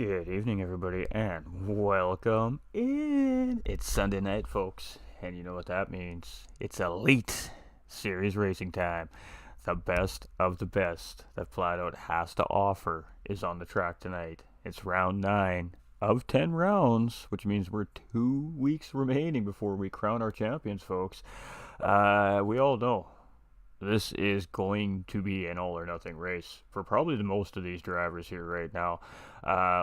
Good evening, everybody, and welcome in. It's Sunday night, folks, and you know what that means. It's Elite Series racing time. The best of the best that Flatout has to offer is on the track tonight. It's round 9 of 10 rounds, which means we're 2 weeks remaining before we crown our champions, folks. We all know this is going to be an all or nothing race for probably the most of these drivers here right now.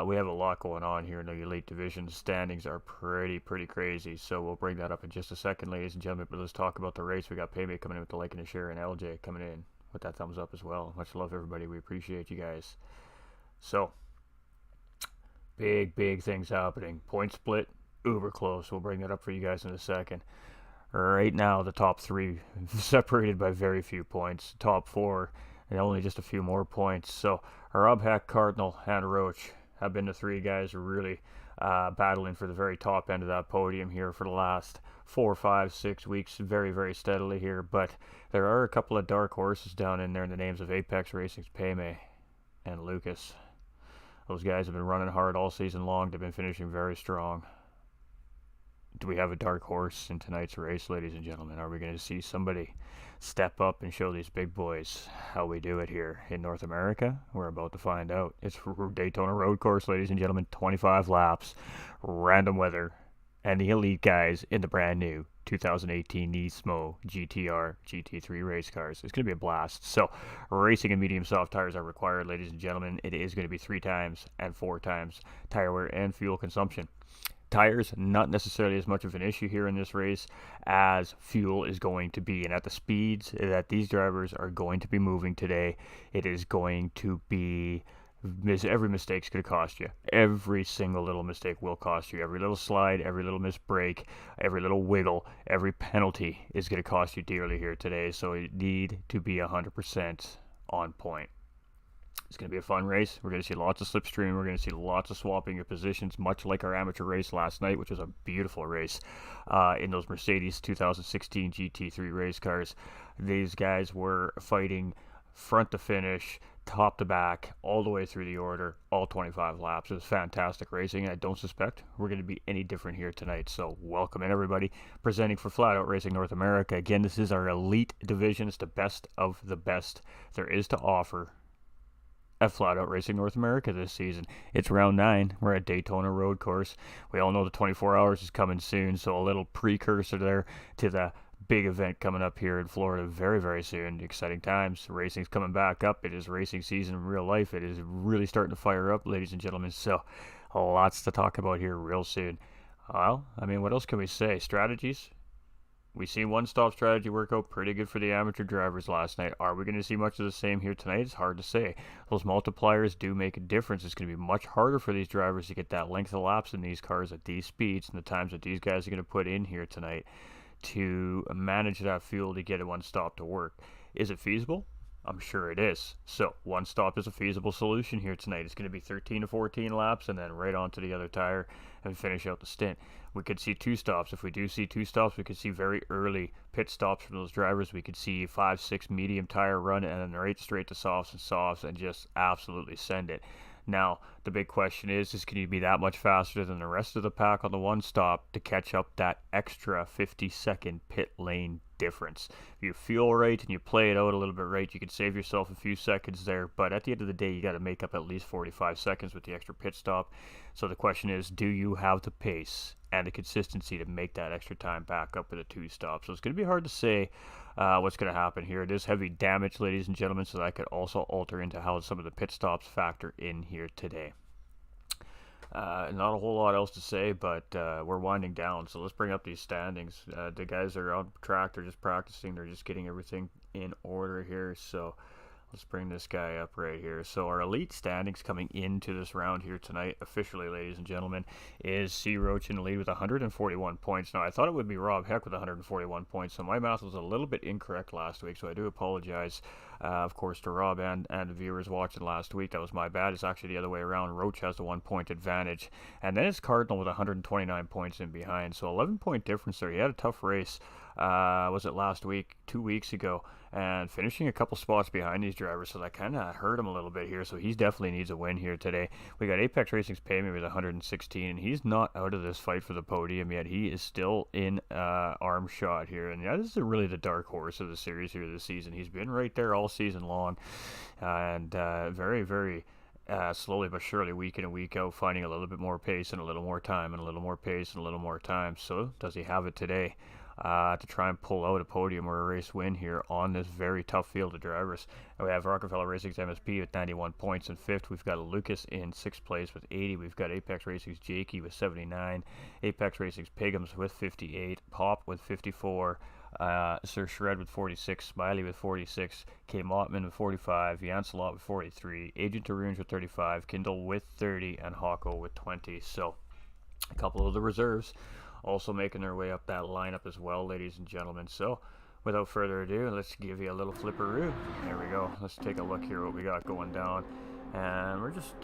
We have a lot going on here in the elite division. Standings are pretty crazy, so we'll bring that up in just a second, ladies and gentlemen. But let's talk about the race. We got Paymate coming in with the like and a share, and LJ coming in with that thumbs up as well. Much love, everybody. We appreciate you guys. So big things happening. Point split uber close. We'll bring that up for you guys in a second. Right now, the top 3 separated by very few points. Top 4, and only just a few more points. So, Rob Heck, Cardinal, and Roach have been the 3 guys who really battling for the very top end of that podium here for the last 4, 5, 6 weeks, very steadily here. But there are a couple of dark horses down in there in the names of Apex Racing's Paymay and Lucas. Those guys have been running hard all season long. They've been finishing very strong. Do we have a dark horse in tonight's race, ladies and gentlemen? Are we going to see somebody step up and show these big boys how we do it here in North America? We're about to find out. It's Daytona Road Course, ladies and gentlemen. 25 laps, random weather, and the elite guys in the brand new 2018 Nismo GTR GT3 race cars. It's going to be a blast. So, racing and medium soft tires are required, ladies and gentlemen. It is going to be 3 times and 4 times tire wear and fuel consumption. Tires, not necessarily as much of an issue here in this race as fuel is going to be. And at the speeds that these drivers are going to be moving today, it is going to be, every mistake's going to cost you. Every single little mistake will cost you. Every little slide, every little missed break, every little wiggle, every penalty is going to cost you dearly here today. So you need to be 100% on point. It's going to be a fun race. We're going to see lots of slipstream. We're going to see lots of swapping of positions, much like our amateur race last night, which was a beautiful race in those Mercedes 2016 GT3 race cars. These guys were fighting front to finish, top to back, all the way through the order, all 25 laps. It was fantastic racing, and I don't suspect we're going to be any different here tonight. So welcome in, everybody. Presenting for Flatout Racing North America. Again, this is our elite division. It's the best of the best there is to offer at Flatout Racing North America this season. It's round 9. We're at Daytona Road Course. We all know the 24 hours is coming soon, so a little precursor there to the big event coming up here in Florida very soon. Exciting times. Racing's coming back up. It is racing season in real life. It is really starting to fire up, ladies and gentlemen. So lots to talk about here real soon. Well, I mean, what else can we say? Strategies. We seen one-stop strategy work out pretty good for the amateur drivers last night. Are we going to see much of the same here tonight? It's hard to say. Those multipliers do make a difference. It's going to be much harder for these drivers to get that length of laps in these cars at these speeds and the times that these guys are going to put in here tonight to manage that fuel to get a one-stop to work. Is it feasible? I'm sure it is. So, one stop is a feasible solution here tonight. It's going to be 13 to 14 laps and then right onto the other tire and finish out the stint. We could see 2 stops. If we do see 2 stops, we could see very early pit stops from those drivers. We could see 5, 6 medium tire run and then right straight to softs and just absolutely send it. Now, the big question is can you be that much faster than the rest of the pack on the one stop to catch up that extra 50-second pit lane difference? If you feel right and you play it out a little bit right, you can save yourself a few seconds there, but at the end of the day, you got to make up at least 45 seconds with the extra pit stop. So the question is, do you have the pace and the consistency to make that extra time back up with a 2 stop? So it's going to be hard to say what's going to happen here. It is heavy damage, ladies and gentlemen, so that could also alter into how some of the pit stops factor in here today. Not a whole lot else to say, but we're winding down, so let's bring up these standings. The guys are on track, they're just practicing, they're just getting everything in order here, so let's bring this guy up right here. So our elite standings coming into this round here tonight, officially, ladies and gentlemen, is C. Roach in the lead with 141 points. Now, I thought it would be Rob Heck with 141 points, so my math was a little bit incorrect last week, so I do apologize, of course, to Rob and the viewers watching last week. That was my bad. It's actually the other way around. Roach has the 1-point advantage, and then it's Cardinal with 129 points in behind, so 11-point difference there. He had a tough race was it last week, 2 weeks ago, and finishing a couple spots behind these drivers, so that kind of hurt him a little bit here. So he definitely needs a win here today. We got Apex Racing's payment with 116, and he's not out of this fight for the podium yet. He is still in arm shot here, and this is really the dark horse of the series here this season. He's been right there all season long, and very, very slowly but surely, week in and week out, finding a little bit more pace and a little more time and a little more pace and a little more time. So does he have it today to try and pull out a podium or a race win here on this very tough field of drivers? And we have Rockefeller Racing's MSP with 91 points in 5th. We've got Lucas in 6th place with 80. We've got Apex Racing's Jakey with 79. Apex Racing's Pigums with 58. Pop with 54. Sir Shred with 46, Smiley with 46, K. Mottman with 45, Janselot with 43, Agent Arunge with 35, Kindle with 30, and Hawko with 20. So a couple of the reserves also making their way up that lineup as well, ladies and gentlemen. So without further ado, let's give you a little flipperoo. There we go. Let's take a look here what we got going down. And we're just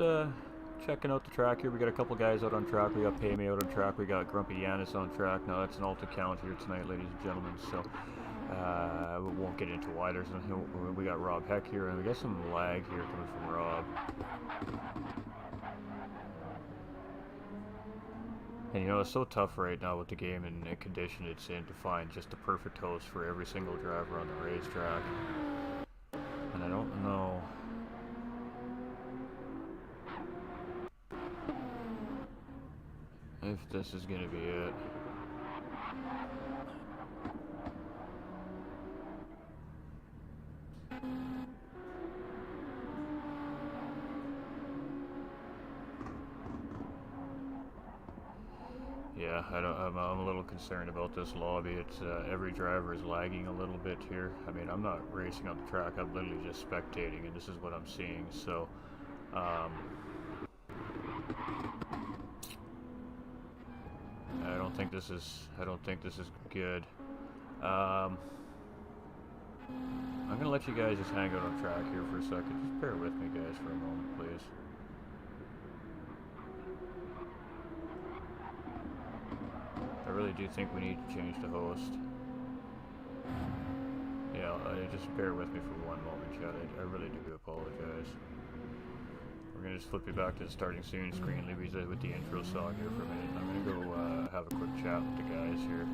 checking out the track here. We got a couple guys out on track. We got Pay Me out on track. We got Grumpy Yanis on track. Now that's an alt account here tonight, ladies and gentlemen. So we won't get into why. We got Rob Heck here, and we got some lag here coming from Rob. And you know, it's so tough right now with the game and the condition it's in to find just the perfect host for every single driver on the racetrack. And I don't know if this is going to be it. Yeah, I'm a little concerned about this lobby. It's every driver is lagging a little bit here. I mean, I'm not racing on the track. I'm literally just spectating, and this is what I'm seeing. So, I don't think this is good. I'm gonna let you guys just hang out on track here for a second. Just bear with me, guys, for a moment, please. I really do think we need to change the host. Yeah, just bear with me for one moment, Chad. I really do apologize. We're gonna just flip you back to the starting soon screen, leave you with the intro song here for a minute. I'm gonna go have a quick chat with the guys here.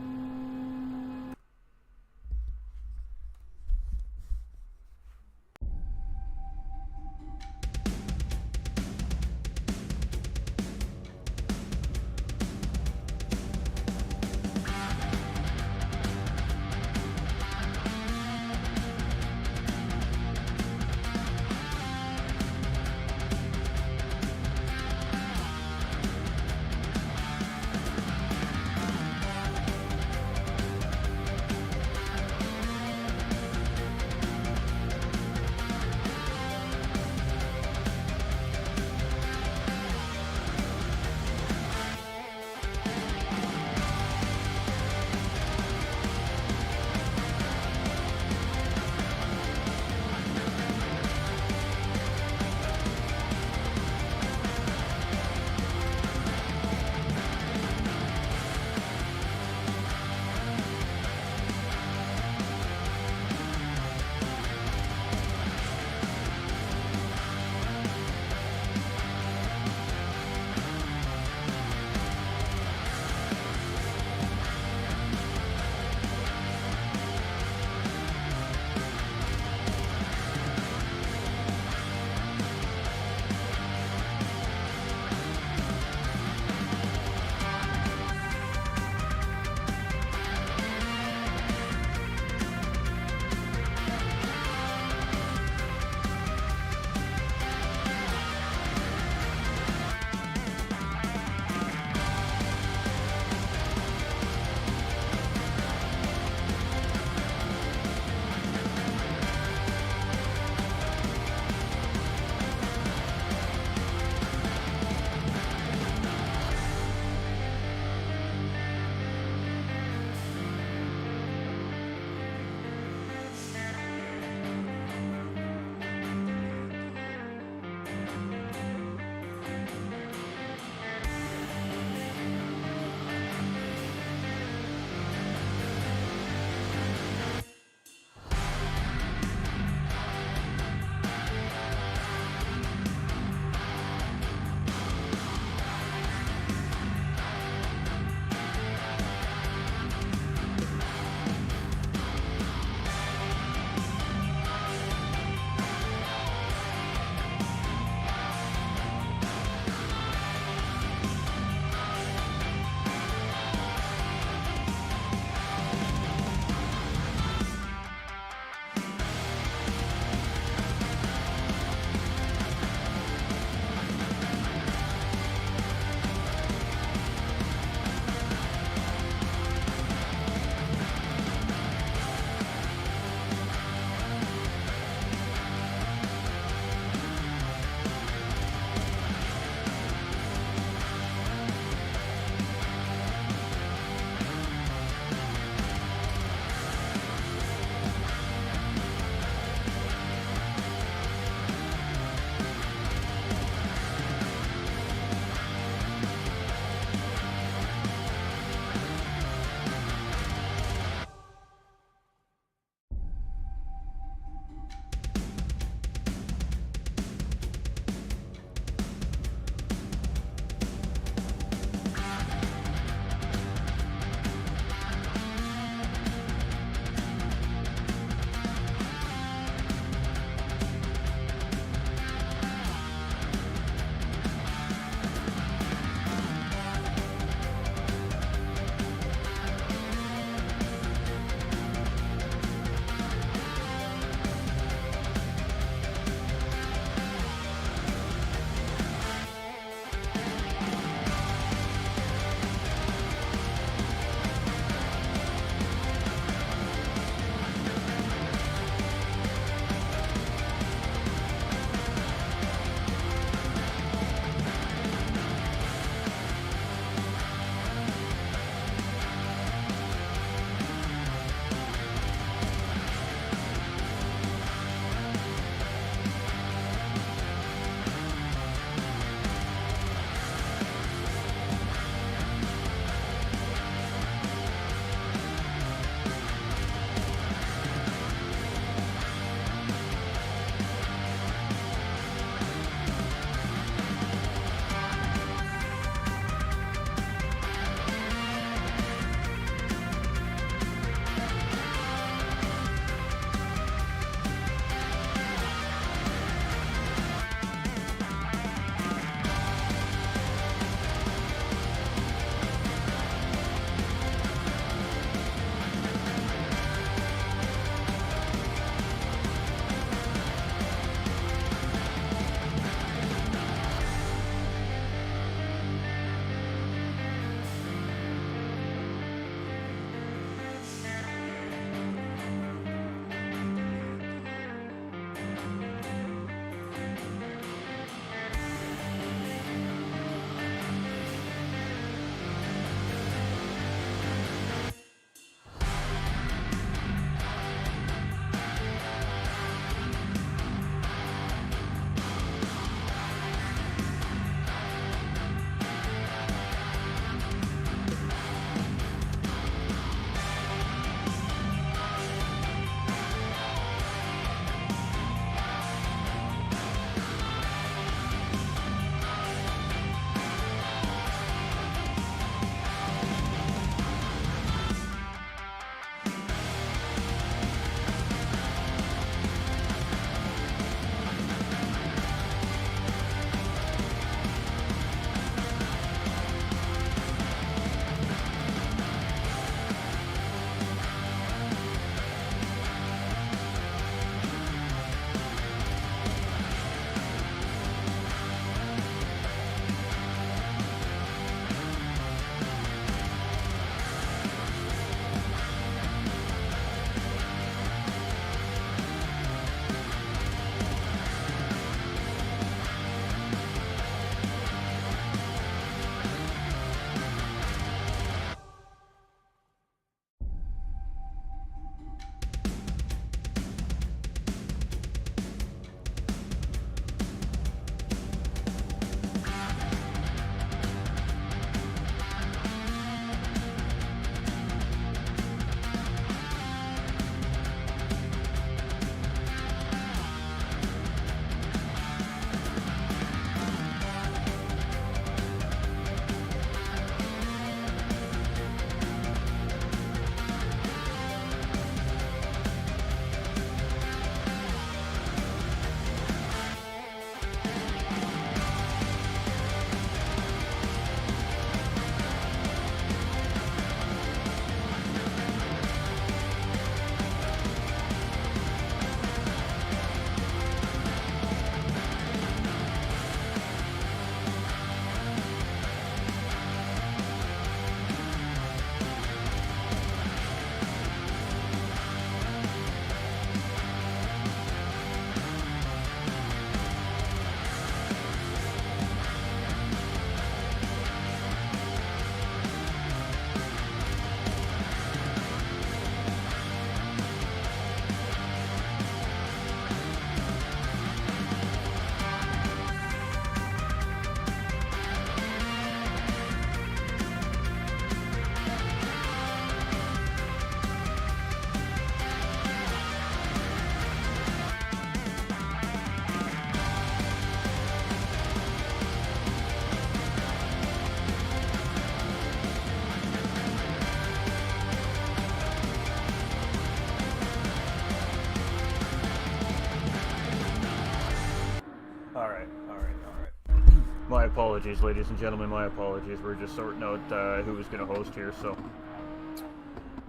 apologies, ladies and gentlemen, my apologies. We're just sorting out who was going to host here, so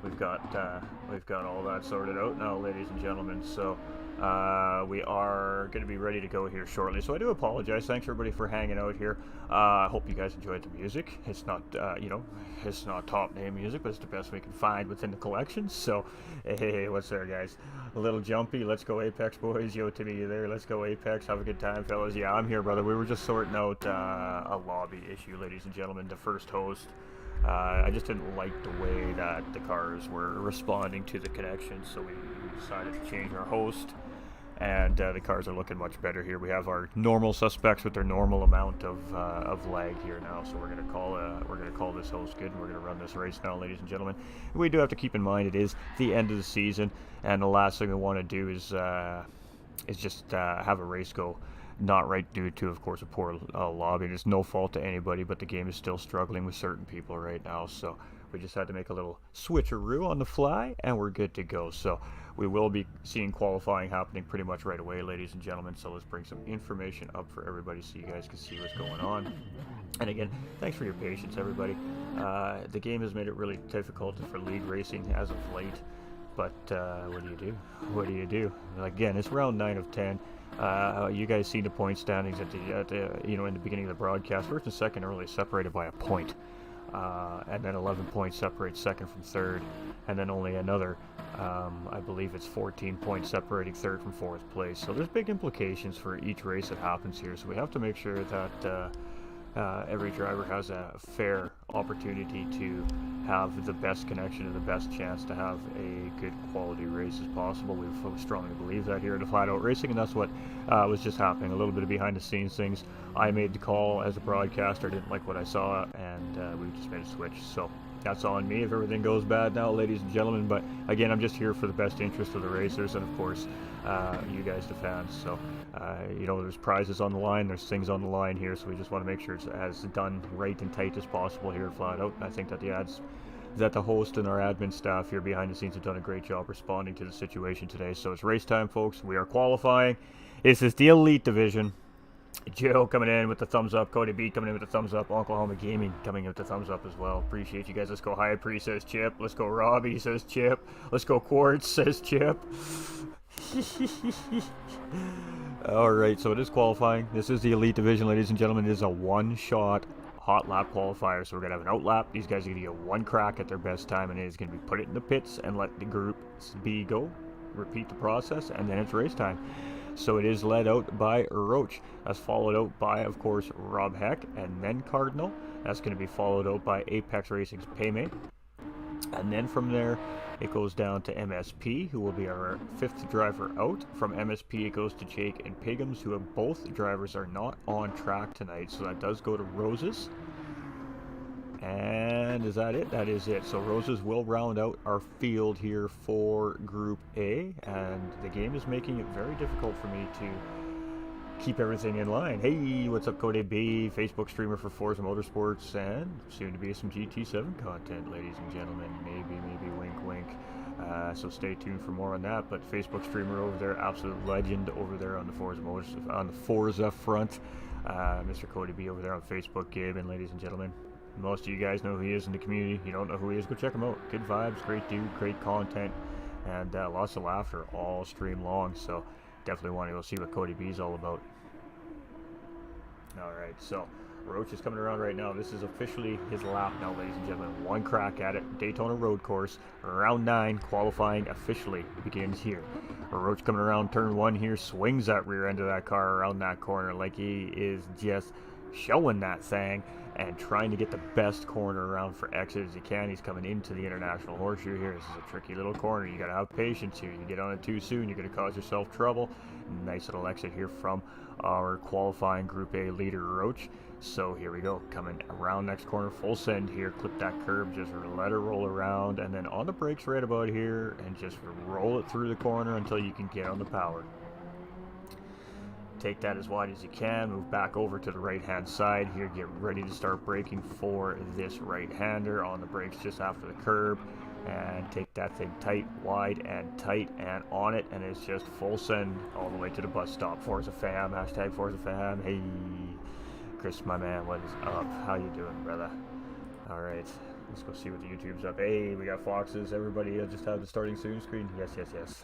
we've got all that sorted out now, ladies and gentlemen. So we are going to be ready to go here shortly. So I do apologize. Thanks everybody for hanging out here. I hope you guys enjoyed the music. It's not it's not top name music, but it's the best we can find within the collection. So hey, what's there, guys? A little jumpy. Let's go Apex, boys. Yo, Timmy, you there? Let's go Apex. Have a good time, fellas. Yeah, I'm here, brother. We were just sorting out a lobby issue, ladies and gentlemen. The first host. I just didn't like the way that the cars were responding to the connection, so we decided to change our host, and the cars are looking much better here. We have our normal suspects with their normal amount of lag here now, so we're gonna call this host good, and we're gonna run this race now, ladies and gentlemen. We do have to keep in mind it is the end of the season, and the last thing we want to do is just have a race go not right due to, of course, a poor lobby. It's no fault to anybody, but the game is still struggling with certain people right now, so we just had to make a little switcheroo on the fly, and we're good to go. So we will be seeing qualifying happening pretty much right away, ladies and gentlemen, so let's bring some information up for everybody so you guys can see what's going on. And again, thanks for your patience, everybody. The game has made it really difficult for league racing as of late, but what do you do? What do you do? Again, it's round 9 of 10. You guys see the point standings at the in the beginning of the broadcast. First and second are only separated by a point, and then 11 points separate second from third, and then only another, I believe it's 14 points separating third from fourth place. So there's big implications for each race that happens here. So we have to make sure that every driver has a fair opportunity to have the best connection and the best chance to have a good quality race as possible. We strongly believe that here at Flatout Racing, and that's what was just happening. A little bit of behind the scenes things. I made the call as a broadcaster, didn't like what I saw, and we just made a switch. So that's on me if everything goes bad now, ladies and gentlemen. But again, I'm just here for the best interest of the racers and, of course, you guys, the fans. So there's prizes on the line, there's things on the line here, so we just want to make sure it's as done right and tight as possible here at Flatout. I think that the host and our admin staff here behind the scenes have done a great job responding to the situation today. So it's race time, folks. We are qualifying. This is the Elite Division. Joe coming in with the thumbs up. Cody B coming in with the thumbs up. Oklahoma Gaming coming in with the thumbs up as well. Appreciate you guys. Let's go High Pre, says Chip. Let's go Robbie, says Chip. Let's go Quartz, says Chip. Alright, so it is qualifying. This is the Elite Division, ladies and gentlemen. It is a one-shot hot lap qualifier, so we're going to have an out lap. These guys are going to get one crack at their best time, and it is going to be put it in the pits and let the group B go. Repeat the process, and then it's race time. So it is led out by Roach. That's followed out by, of course, Rob Heck, and then Cardinal. That's going to be followed out by Apex Racing's Paymate. And then from there, it goes down to MSP, who will be our 5th driver out. From MSP, it goes to Jake and Pigums, who have both drivers are not on track tonight. So that does go to Roses. And is that it? That is it. So Roses will round out our field here for Group A. And the game is making it very difficult for me to keep everything in line. Hey, what's up, Cody B, Facebook streamer for Forza Motorsports, and soon to be some GT7 content, ladies and gentlemen. Maybe wink wink. So stay tuned for more on that. But Facebook streamer over there, absolute legend over there on the Forza front. Mr. Cody B over there on Facebook gaming, ladies and gentlemen. Most of you guys know who he is in the community. If you don't know who he is, go check him out. Good vibes, great dude, great content, and lots of laughter all stream long. So definitely want to go see what Cody B is all about. Alright, so Roach is coming around right now. This is officially his lap now, ladies and gentlemen. One crack at it. Daytona Road Course. Round 9 qualifying officially begins here. Roach coming around turn 1 here. Swings that rear end of that car around that corner like he is just showing that thing and trying to get the best corner around for exit as he can. He's coming into the International Horseshoe here. This is a tricky little corner. You got to have patience here. You get on it too soon, you're going to cause yourself trouble. Nice little exit here from our qualifying Group A leader, Roach. So here we go, coming around next corner, full send here, clip that curb, just let her roll around, and then on the brakes right about here, and just roll it through the corner until you can get on the power. Take that as wide as you can, move back over to the right hand side here, get ready to start braking for this right hander on the brakes just after the curb, and take that thing tight, wide, and tight, and on it, and it's just full send all the way to the bus stop. Forza fam, hashtag Forza fam, hey, Chris, my man, what is up? How you doing, brother? Alright, let's go see what the YouTube's up. Hey, we got Foxes. Everybody just have the starting soon screen. Yes, yes, yes.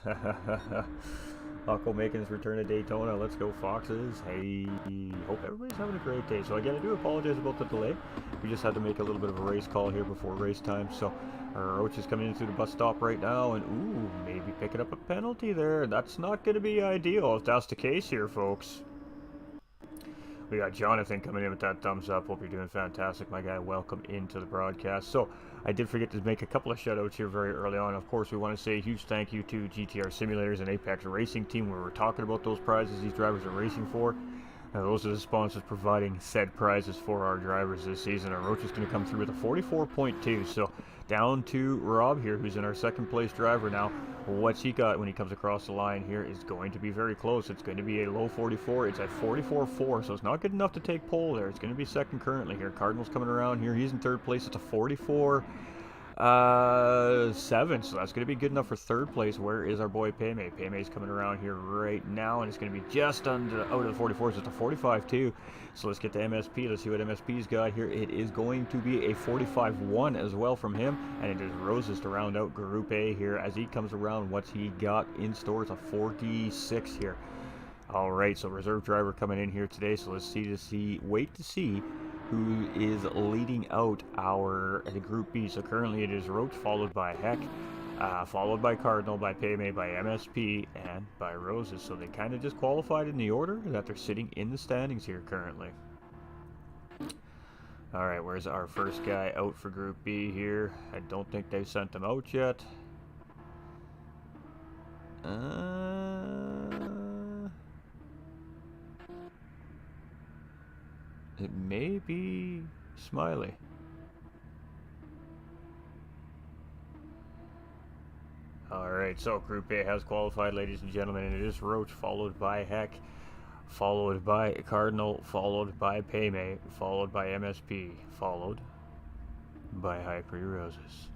Hawko making his return to Daytona. Let's go, Foxes. Hey, hope everybody's having a great day. So again, I do apologize about the delay. We just had to make a little bit of a race call here before race time. So our Roach is coming in through the bus stop right now, and ooh, maybe picking up a penalty there. That's not going to be ideal if that's the case here, folks. We got Jonathan coming in with that thumbs up. Hope you're doing fantastic, my guy. Welcome into the broadcast. So, I did forget to make a couple of shout-outs here very early on. Of course, we want to say a huge thank you to GTR Simulators and Apex Racing Team, where we're talking about those prizes these drivers are racing for. Those are the sponsors providing said prizes for our drivers this season. Our Roach is going to come through with a 44.2. So, down to Rob here, who's in our second place driver now. What's he got when he comes across the line here is going to be very close. It's going to be a low 44. It's at 44.4, so it's not good enough to take pole there. It's going to be second currently here. Cardinal's coming around here. He's in third place. It's a 44.7, so that's going to be good enough for third place. Where is our boy Payme? Payme's coming around here right now, and it's going to be just under out of the 44s. It's a 45.2. So let's get to MSP. Let's see what MSP's got here. It is going to be a 45.1 as well from him, and it is Roses to round out Group A here as he comes around. What's he got in store? It's a 46 here. All right, so reserve driver coming in here today. So let's wait to see who is leading out our Group B. So currently it is Roach, followed by Heck, followed by Cardinal, by Payme, by MSP, and by Roses. So they kind of just qualified in the order that they're sitting in the standings here currently. Alright, where's our first guy out for Group B here? I don't think they've sent him out yet. It may be Smiley. Alright, so Group A has qualified, ladies and gentlemen, and it is Roach, followed by Heck, followed by Cardinal, followed by Payme, followed by MSP, followed by Hyper Roses.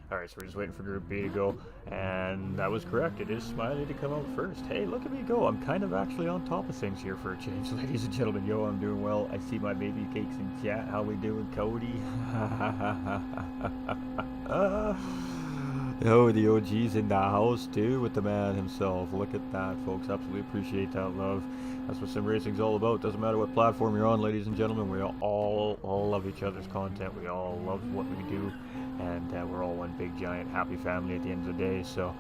Alright, so we're just waiting for Group B to go, and that was correct. It is Smiley to come out first. Hey, look at me go. I'm kind of actually on top of things here for a change, ladies and gentlemen. Yo, I'm doing well. I see my baby cakes in chat. How we doing, Cody? Oh, the OG's in the house, too, with the man himself. Look at that, folks. Absolutely appreciate that love. That's what sim racing's all about. Doesn't matter what platform you're on, ladies and gentlemen. We all love each other's content. We all love what we do. And we're all one big, giant, happy family at the end of the day, so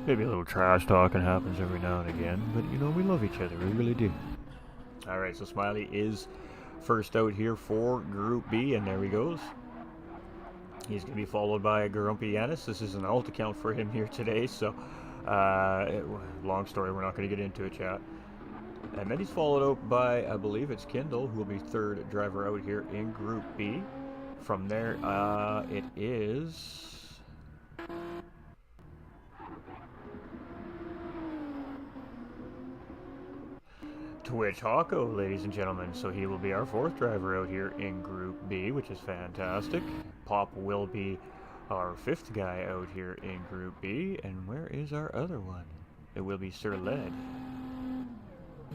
maybe a little trash talking happens every now and again, but, you know, we love each other. We really do. Alright, so Smiley is first out here for Group B, and there he goes. He's going to be followed by Grumpy Yanis. This is an alt account for him here today, so long story, we're not going to get into it, chat. And then he's followed out by, I believe it's Kindle, who will be third driver out here in Group B. From there, it is Twitch Hawko, ladies and gentlemen. So he will be our fourth driver out here in Group B, which is fantastic. Pop will be our fifth guy out here in Group B. And where is our other one? It will be Sir Led.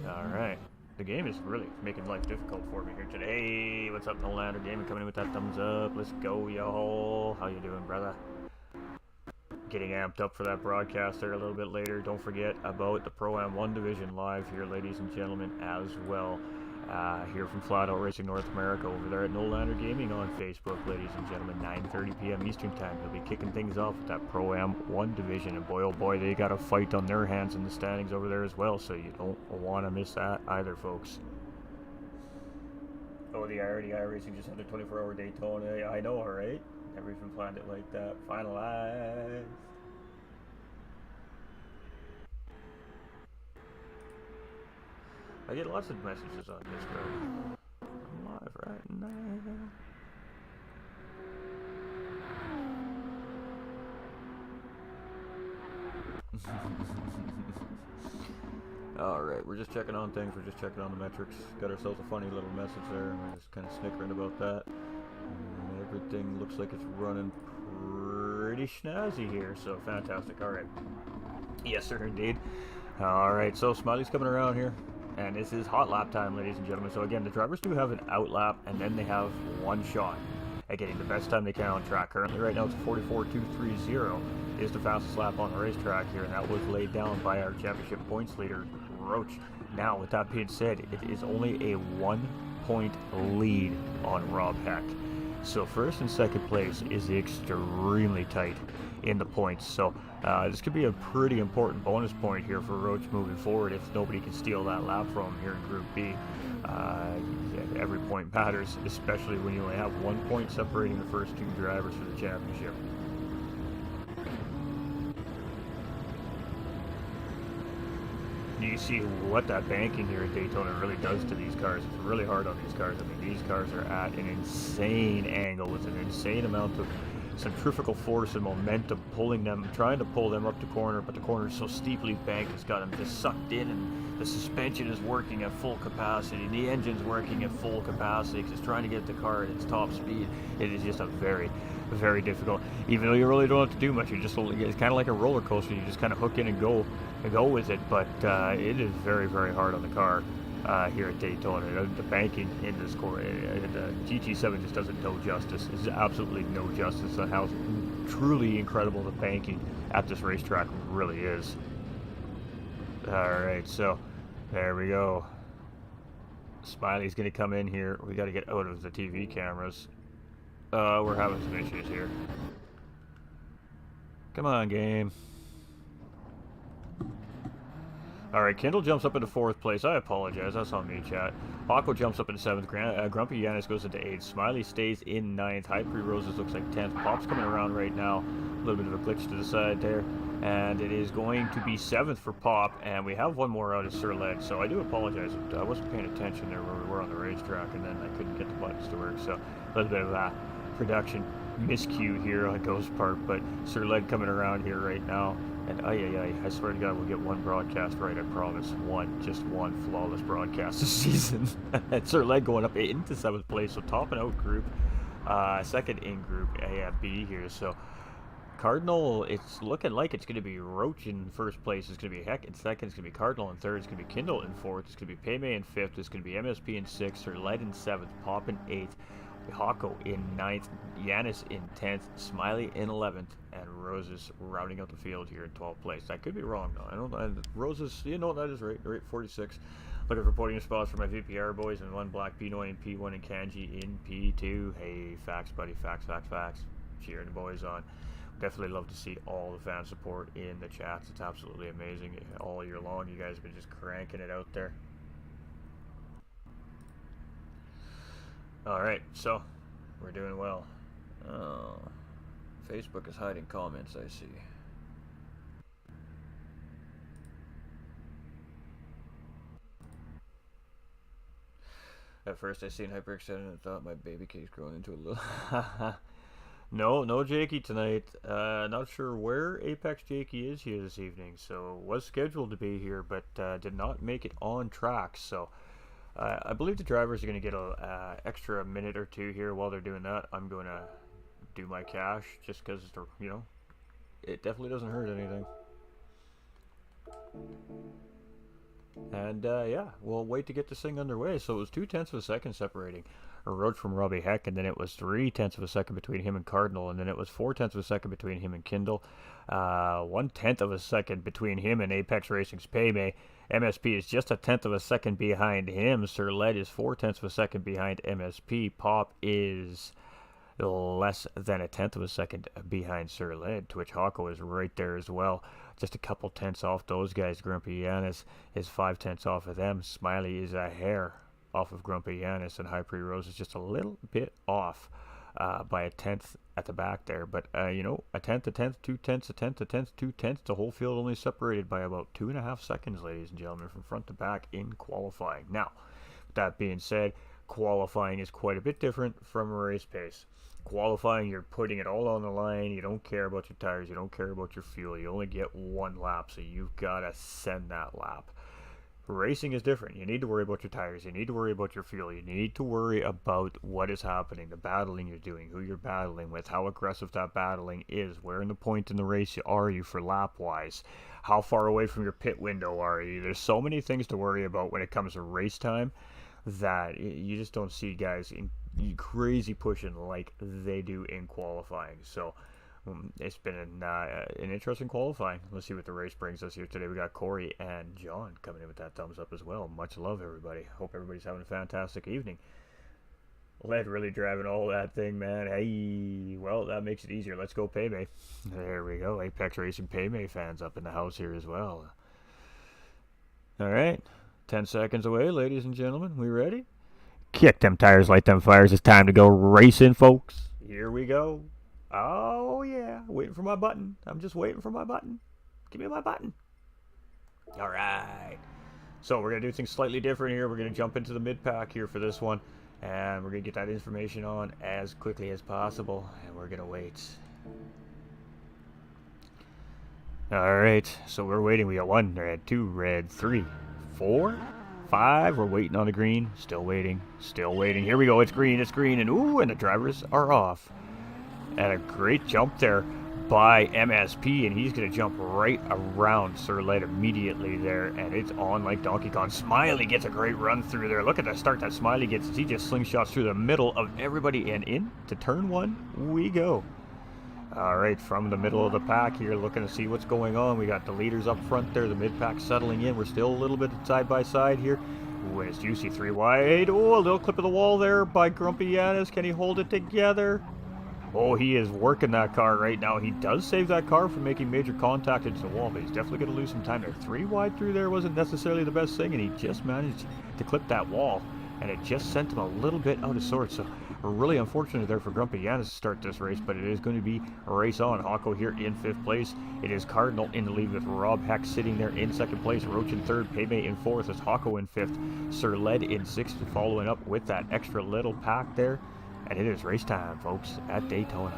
Alright. The game is really making life difficult for me here today. Hey, what's up, Nolander Gaming, coming in with that thumbs up. Let's go, y'all. How you doing, brother? Getting amped up for that broadcast there a little bit later. Don't forget about the Pro-Am 1 Division live here, ladies and gentlemen, as well. Here from Flatout Racing North America over there at Nolander Gaming on Facebook, ladies and gentlemen, 9:30 p.m. Eastern Time. He'll be kicking things off with that Pro-Am 1 Division, and boy oh boy, they got a fight on their hands in the standings over there as well, so you don't want to miss that either, folks. Oh, the IRDI Racing just had a 24-hour Daytona. I know, alright? Never even planned it like that. Finalized. I get lots of messages on Discord. I'm live right now. Alright, we're just checking on things. We're just checking on the metrics. Got ourselves a funny little message there. We're just kind of snickering about that. And everything looks like it's running pretty snazzy here. So fantastic. Alright. Yes, sir, indeed. Alright, so Smiley's coming around here. And this is hot lap time, ladies and gentlemen. So again, the drivers do have an out lap, and then they have one shot at getting the best time they can on track. Currently, right now, it's 44.230 is the fastest lap on the racetrack here, and that was laid down by our championship points leader, Roach. Now, with that being said, it is only a 1 point lead on Rob Heck. So first and second place is extremely tight in the points. So this could be a pretty important bonus point here for Roach moving forward if nobody can steal that lap from him here in Group B. Every point matters, especially when you only have 1 point separating the first two drivers for the championship. You see what that banking here at Daytona really does to these cars. It's really hard on these cars. I mean, these cars are at an insane angle with an insane amount of centrifugal force and momentum pulling them, trying to pull them up the corner, but the corner is so steeply banked it's got them just sucked in, and the suspension is working at full capacity, and the engine's working at full capacity because it's trying to get the car at its top speed. It is just a very, very difficult, even though you really don't have to do much. It's kind of like a roller coaster. You just kind of hook in and go with it, but it is very, very hard on the car here at Daytona. The banking in this core, the GT7 just doesn't know justice. It's absolutely no justice on how truly incredible the banking at this racetrack really is. Alright, so there we go. Smiley's going to come in here. We got to get out of the TV cameras. We're having some issues here. Come on, game. Alright, Kindle jumps up into 4th place. I apologize. That's on me, chat. Paco jumps up into 7th. Grumpy Yanis goes into 8th. Smiley stays in 9th. High Pre Roses looks like 10th. Pop's coming around right now. A little bit of a glitch to the side there. And it is going to be 7th for Pop. And we have one more out of Sir Led. So I do apologize. I wasn't paying attention there where we were on the racetrack. And then I couldn't get the buttons to work. So a little bit of a production miscue here on Ghost part. But Sir Led coming around here right now. And I swear to God, we'll get one broadcast right, I promise. Just one flawless broadcast this season. And Sir Led going up into 7th place, so topping out group, 2nd in group A and B here. So Cardinal, it's looking like it's going to be Roach in 1st place. It's going to be Heck in 2nd. It's going to be Cardinal in 3rd. It's going to be Kindle in 4th. It's going to be Payme in 5th. It's going to be MSP in 6th. Sir Led in 7th. Pop in 8th. Hako in 9th, Yanis in 10th, Smiley in 11th, and Roses rounding out the field here in 12th place. I could be wrong though. I don't. Roses, you know that is right. Right, 46. Looking for podium spots for my VPR boys and one Black Pinoy in P1 and Kanji in P2. Hey, facts, buddy, facts. Cheering the boys on. Definitely love to see all the fan support in the chats. It's absolutely amazing all year long. You guys have been just cranking it out there. Alright, so we're doing well. Oh, Facebook is hiding comments, I see. At first I seen hyperextended and thought my baby cake's growing into a little... No Jakey tonight. Not sure where Apex Jakey is here this evening, so was scheduled to be here, but did not make it on track, so... I believe the drivers are going to get a extra minute or two here while they're doing that. I'm going to do my cash just because, you know, it definitely doesn't hurt anything. And yeah, we'll wait to get this thing underway. So it was 0.2 of a second separating Roach from Robbie Heck, and then it was 0.3 of a second between him and Cardinal, and then it was 0.4 of a second between him and Kindle, 1/10 of a second between him and Apex Racing's Payme. MSP is just 1/10 of a second behind him. Sir Led is 0.4 of a second behind MSP. Pop is less than 1/10 of a second behind Sir Led. Twitch Hako is right there as well. Just a couple tenths off those guys. Grumpy Yanis is 0.5 off of them. Smiley is a hair off of Grumpy Yanis, and High Pre Rose is just a little bit off by 1/10 at the back there. But you know, 1/10, 1/10, 2/10, 1/10, 1/10, 2/10. The whole field only separated by about 2.5 seconds, ladies and gentlemen, from front to back in qualifying. Now, with that being said, qualifying is quite a bit different from a race pace. Qualifying, you're putting it all on the line. You don't care about your tires. You don't care about your fuel. You only get one lap, so you've got to send that lap. Racing is different. You need to worry about your tires. You need to worry about your fuel. You need to worry about what is happening, the battling you're doing, who you're battling with, how aggressive that battling is, where in the point in the race are you for lap-wise, How far away from your pit window are you? There's so many things to worry about when it comes to race time that you just don't see guys in crazy pushing like they do in qualifying. So it's been an interesting qualifying. Let's see what the race brings us here today. We got Corey and John coming in with that thumbs up as well. Much love, everybody. Hope everybody's having a fantastic evening. Led really driving all that thing, man. Hey, well, that makes it easier. Let's go, Paymay. There we go. Apex Racing Paymay fans up in the house here as well. All right. 10 seconds away, ladies and gentlemen. We ready? Kick them tires, light them fires. It's time to go racing, folks. Here we go. Oh, yeah. Waiting for my button. I'm just waiting for my button. Give me my button. All right. So we're going to do things slightly different here. We're going to jump into the mid-pack here for this one. And we're going to get that information on as quickly as possible. And we're going to wait. All right. So we're waiting. We got 1 red, 2 red, 3, 4, 5. We're waiting on the green. Still waiting. Still waiting. Here we go. It's green. It's green. And ooh, and the drivers are off. And a great jump there by MSP, and he's going to jump right around Sir Led immediately there, and it's on like Donkey Kong. Smiley gets a great run through there. Look at the start that Smiley gets as he just slingshots through the middle of everybody, and into turn 1 we go. All right, from the middle of the pack here, looking to see what's going on. We got the leaders up front there, the mid-pack settling in. We're still a little bit side by side here. Ooh, and it's juicy, 3 wide. Oh, a little clip of the wall there by Grumpy Yanis. Can he hold it together? Oh, he is working that car right now. He does save that car from making major contact into the wall, but he's definitely going to lose some time there. 3 wide through there wasn't necessarily the best thing, and he just managed to clip that wall, and it just sent him a little bit out of sorts. So really unfortunate there for Grumpy Yanis to start this race, but it is going to be a race on. Hawko here in 5th place. It is Cardinal in the lead with Rob Heck sitting there in 2nd place. Roach in 3rd, Paymay in 4th. It's Hawko in 5th. Sir Led in 6th, following up with that extra little pack there. And it is race time, folks, at Daytona.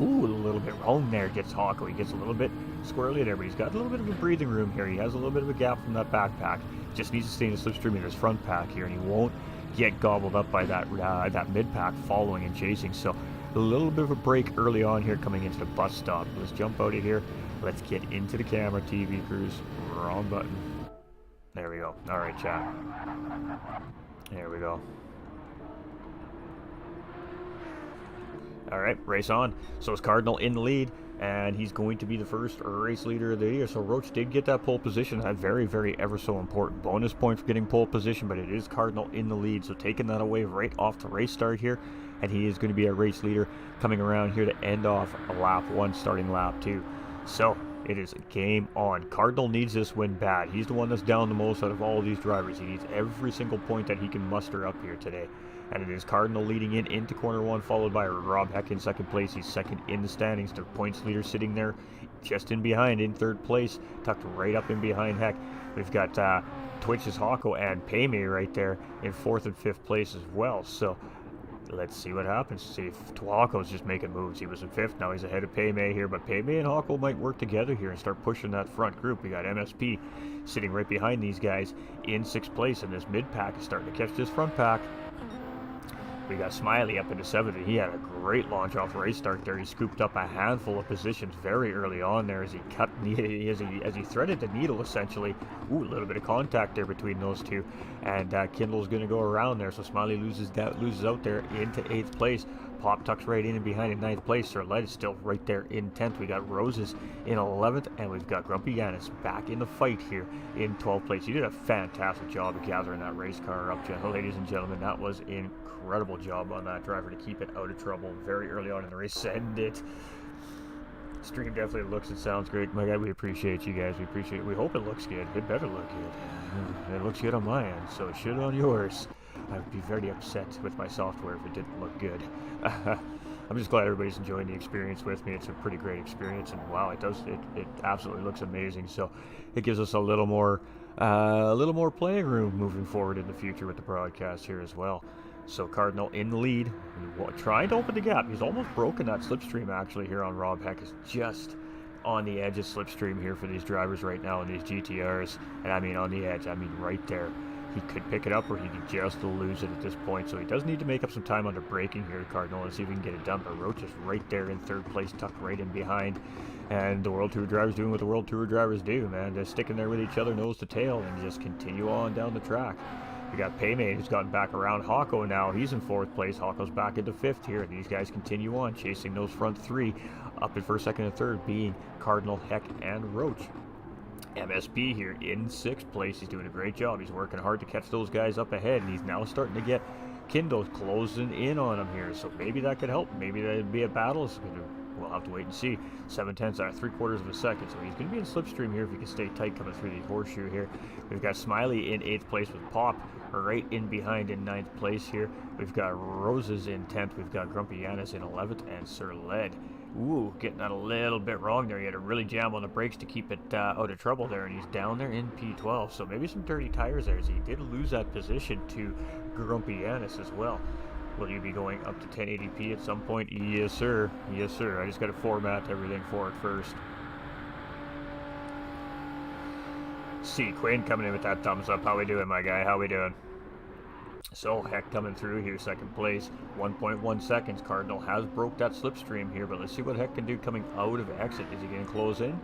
Ooh, a little bit wrong there. Gets Hawko. He gets a little bit squirrely there, but he's got a little bit of a breathing room here. He has a little bit of a gap from that backpack. Just needs to stay in the slipstream in his front pack here, and he won't get gobbled up by that mid-pack following and chasing. So a little bit of a break early on here coming into the bus stop. Let's jump out of here. Let's get into the camera, TV crews. Wrong button. There we go. All right, chat. There we go. All right, race on. So it's Cardinal in the lead, and he's going to be the first race leader of the year. So Roach did get that pole position, that very, very ever so important bonus point for getting pole position, but it is Cardinal in the lead. So taking that away right off the race start here, and he is going to be a race leader coming around here to end off a lap 1, starting lap 2. So it is game on. Cardinal needs this win bad. He's the one that's down the most out of all of these drivers. He needs every single point that he can muster up here today. And it is Cardinal leading in into corner 1, followed by Rob Heck in 2nd place. He's 2nd in the standings. The points leader sitting there just in behind in 3rd place, tucked right up in behind Heck. We've got Twitch's Hawko and Paymay right there in 4th and 5th place as well. So let's see what happens. See if Hawko's just making moves. He was in 5th, now he's ahead of Paymay here, but Paymay and Hawko might work together here and start pushing that front group. We got MSP sitting right behind these guys in 6th place, and this mid-pack is starting to catch this front pack. We got Smiley up into 7th, and he had a great launch off race start there. He scooped up a handful of positions very early on there as he cut, as he threaded the needle essentially. Ooh, a little bit of contact there between those two, and Kindle's going to go around there. So Smiley loses out there into 8th place. Pop tucks right in and behind in 9th place. Sir Led is still right there in 10th. We got Roses in 11th, and we've got Grumpy Yanis back in the fight here in 12th place. You did a fantastic job of gathering that race car up, ladies and gentlemen. That was incredible job on that driver to keep it out of trouble very early on in the race. Send it. Stream definitely looks and sounds great. My God, we appreciate you guys. We appreciate it. We hope it looks good. It better look good. It looks good on my end, so it should on yours. I'd be very upset with my software if it didn't look good. I'm just glad everybody's enjoying the experience with me. It's a pretty great experience, and wow, it absolutely looks amazing. So it gives us a little more playing room moving forward in the future with the broadcast here as well. So Cardinal in the lead, trying to open the gap. He's almost broken that slipstream actually here on Rob Heck. Is just on the edge of slipstream here for these drivers right now in these GTRs. And I mean on the edge, I mean right there. he could pick it up or he could just lose it at this point. So he does need to make up some time under braking here, Cardinal, and see if we can get it done. But Roach is right there in third place, tucked right in behind. And the World Tour drivers doing what the World Tour drivers do, man. Just sticking there with each other, nose to tail, and just continue on down the track. We got Paymate who's gotten back around Hawko now. He's in fourth place. Hawko's back into fifth here. These guys continue on, chasing those front three. Up in first, second, and third being Cardinal, Heck, and Roach. MSP here in sixth place. He's doing a great job. He's working hard to catch those guys up ahead, and he's now starting to get Kindle closing in on him here. So maybe that could help. Maybe that'd be a battle. We'll have to wait and see. 7/10 out of 3/4 of a second. So he's going to be in slipstream here if he can stay tight coming through the horseshoe here. We've got Smiley in 8th place with Pop right in behind in 9th place here. We've got Roses in 10th. We've got Grumpy Yanis in 11th and Sir Led. Ooh, getting that a little bit wrong there. He had to really jam on the brakes to keep it out of trouble there, and he's down there in P12. So maybe some dirty tires there, as he did lose that position to Grumpy Yanis as well. Will you be going up to 1080p at some point? Yes, sir. Yes, sir. I just got to format everything for it first. See, Quinn coming in with that thumbs up. How we doing, my guy? How we doing? So, Heck coming through here, second place, 1.1 seconds. Cardinal has broke that slipstream here, but let's see what Heck can do coming out of exit. Is he going to close in?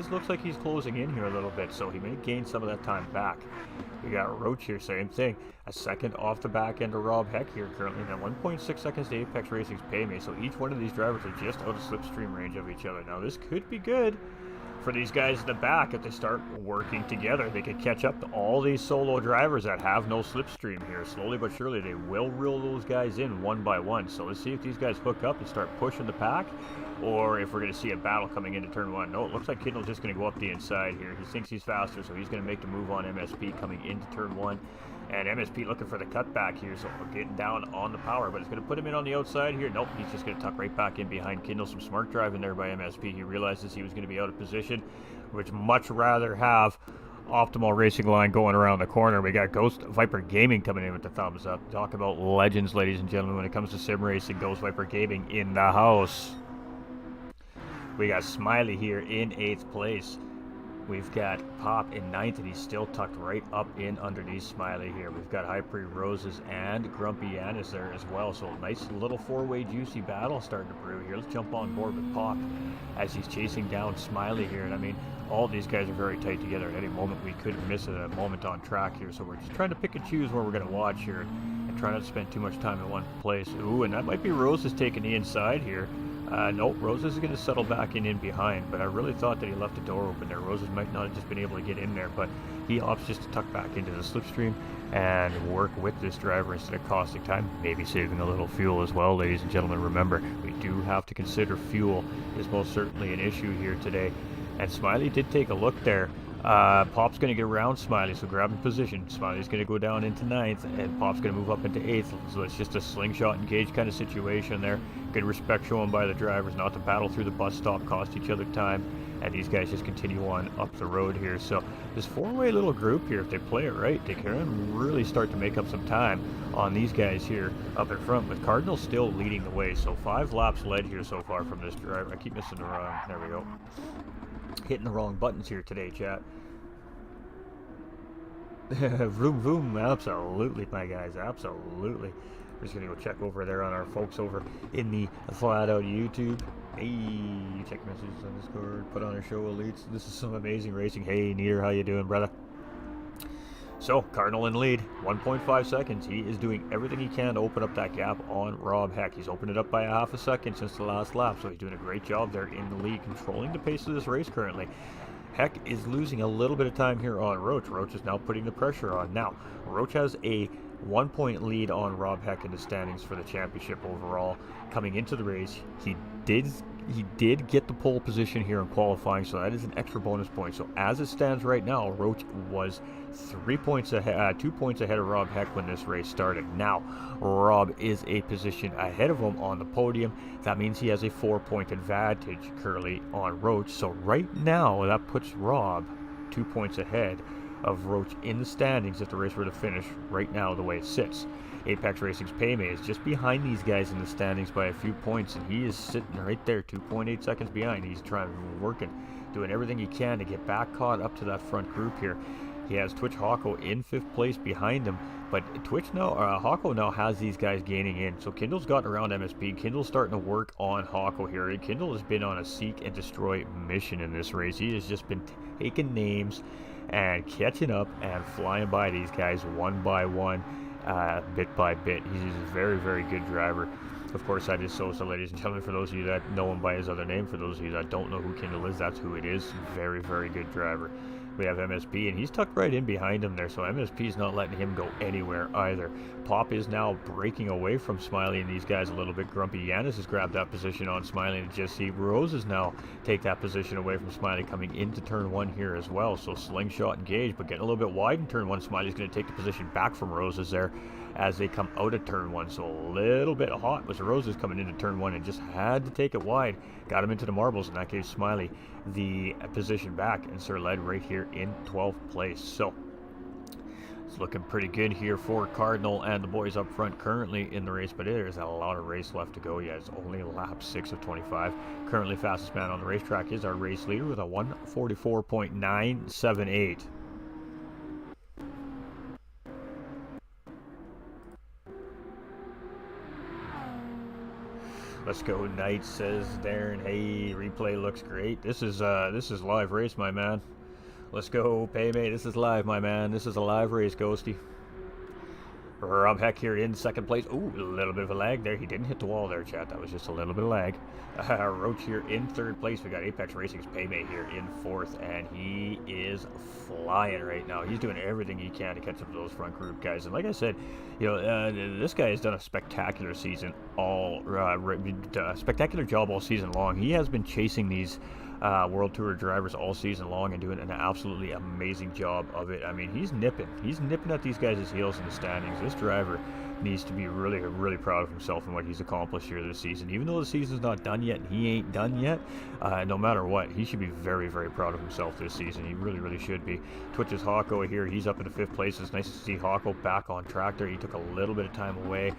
Looks like he's closing in here a little bit, so he may gain some of that time back. We got Roach here, same thing. A second off the back end of Rob Heck here currently. Now 1.6 seconds to Apex Racing's Paymate, so each one of these drivers are just out of slipstream range of each other. Now this could be good for these guys in the back. If they start working together, they could catch up to all these solo drivers that have no slipstream here. Slowly but surely, they will reel those guys in one by one. So let's see if these guys hook up and start pushing the pack, or if we're going to see a battle coming into turn one. No, it looks like Kindle's just going to go up the inside here. He thinks he's faster, so he's going to make the move on MSP coming into turn one. And MSP looking for the cutback here, so we're getting down on the power, but it's going to put him in on the outside here. Nope, he's just going to tuck right back in behind Kindle. Some smart driving there by MSP. He realizes he was going to be out of position, which much rather have optimal racing line going around the corner. We got Ghost Viper Gaming coming in with the thumbs up. Talk about legends, ladies and gentlemen, when it comes to sim racing. Ghost Viper Gaming in the house. We got Smiley here in 8th place. We've got Pop in 9th, and he's still tucked right up in underneath Smiley here. We've got Hypre Roses and Grumpy Yanis there as well. So a nice little four-way juicy battle starting to brew here. Let's jump on board with Pop as he's chasing down Smiley here. And I mean, all these guys are very tight together. At any moment, we could miss a moment on track here. So we're just trying to pick and choose where we're going to watch here and try not to spend too much time in one place. Ooh, and that might be Roses taking the inside here. Nope, Roses is going to settle back in behind, but I really thought that he left the door open there. Roses might not have just been able to get in there, but he opts just to tuck back into the slipstream and work with this driver instead of costing time, maybe saving a little fuel as well. Ladies and gentlemen, remember, we do have to consider fuel is most certainly an issue here today. And Smiley did take a look there. Pop's going to get around Smiley, so grab in position. Smiley's going to go down into 9th, and Pop's going to move up into 8th. So it's just a slingshot engage kind of situation there. Good respect shown by the drivers not to battle through the bus stop, cost each other time, and these guys just continue on up the road here. So this four-way little group here, if they play it right, they can really start to make up some time on these guys here up in front, with Cardinal still leading the way. So 5 laps led here so far from this driver. I keep missing the wrong, there we go. Hitting the wrong buttons here today, chat. Vroom vroom, absolutely, my guys, absolutely. We're just gonna go check over there on our folks over in the Flatout YouTube. Hey, you check messages on Discord, put on our show elites. This is some amazing racing. Hey, Neater, how you doing, brother? So, Cardinal in lead, 1.5 seconds. He is doing everything he can to open up that gap on Rob Heck. He's opened it up by a half a second since the last lap, so he's doing a great job there in the lead, controlling the pace of this race currently. Heck is losing a little bit of time here on Roach. Roach is now putting the pressure on. Now, Roach has a 1-point lead on Rob Heck in the standings for the championship overall. Coming into the race, he did get the pole position here in qualifying, so that is an extra bonus point. So as it stands right now, Roach was 3 points ahead, 2 points ahead of Rob Heck when this race started. Now, Rob is a position ahead of him on the podium. That means he has a 4-point advantage currently on Roach. So right now, that puts Rob 2 points ahead of Roach in the standings if the race were to finish right now the way it sits. Apex Racing's Paymate is just behind these guys in the standings by a few points, and he is sitting right there, 2.8 seconds behind. He's working, doing everything he can to get back caught up to that front group here. He has Twitch Hawko in 5th place behind him, but Hawko now has these guys gaining in. So Kindle's gotten around MSP. Kindle's starting to work on Hawko here. Kindle has been on a seek and destroy mission in this race. He has just been taking names and catching up and flying by these guys one by one, bit by bit. He's a very, very good driver. Of course, that is Sosa, ladies and gentlemen. For those of you that know him by his other name, for those of you that don't know who Kindle is, that's who it is. Very, very good driver. We have MSP, and he's tucked right in behind him there, so MSP is not letting him go anywhere either. Pop is now breaking away from Smiley and these guys a little bit. Grumpy Yanis has grabbed that position on Smiley, and just see Roses now take that position away from Smiley coming into turn 1 here as well. So Slingshot engaged, but getting a little bit wide in turn 1. Smiley's going to take the position back from Roses there as they come out of turn 1. So a little bit hot was Roses coming into turn 1 and just had to take it wide. Got him into the marbles, and that gave Smiley the position back, and Sir Led right here in 12th place. So it's looking pretty good here for Cardinal and the boys up front currently in the race, but there's a lot of race left to go. Yeah, it's only lap 6 of 25. Currently fastest man on the racetrack is our race leader with a 1:44.978. Let's go, Knight, says Darren. Hey, replay looks great. This is live race, my man. Let's go, Paymate. This is live, my man. This is a live race, Ghosty. Rob Heck here in 2nd place. Ooh, a little bit of a lag there. He didn't hit the wall there, chat. That was just a little bit of lag. Roach here in 3rd place. We got Apex Racing's Paymate here in 4th, and he is flying right now. He's doing everything he can to catch up to those front group guys. And like I said, you know, this guy has done a spectacular season spectacular job all season long. He has been chasing these World Tour drivers all season long and doing an absolutely amazing job of it. I mean, he's nipping at these guys' heels in the standings. This driver needs to be really, really proud of himself and what he's accomplished here this season. Even though the season's not done yet, and he ain't done yet, no matter what, he should be very, very proud of himself this season. He really, really should be. Twitch's Hawko here. He's up into 5th place. It's nice to see Hawko back on track there. He took a little bit of time away,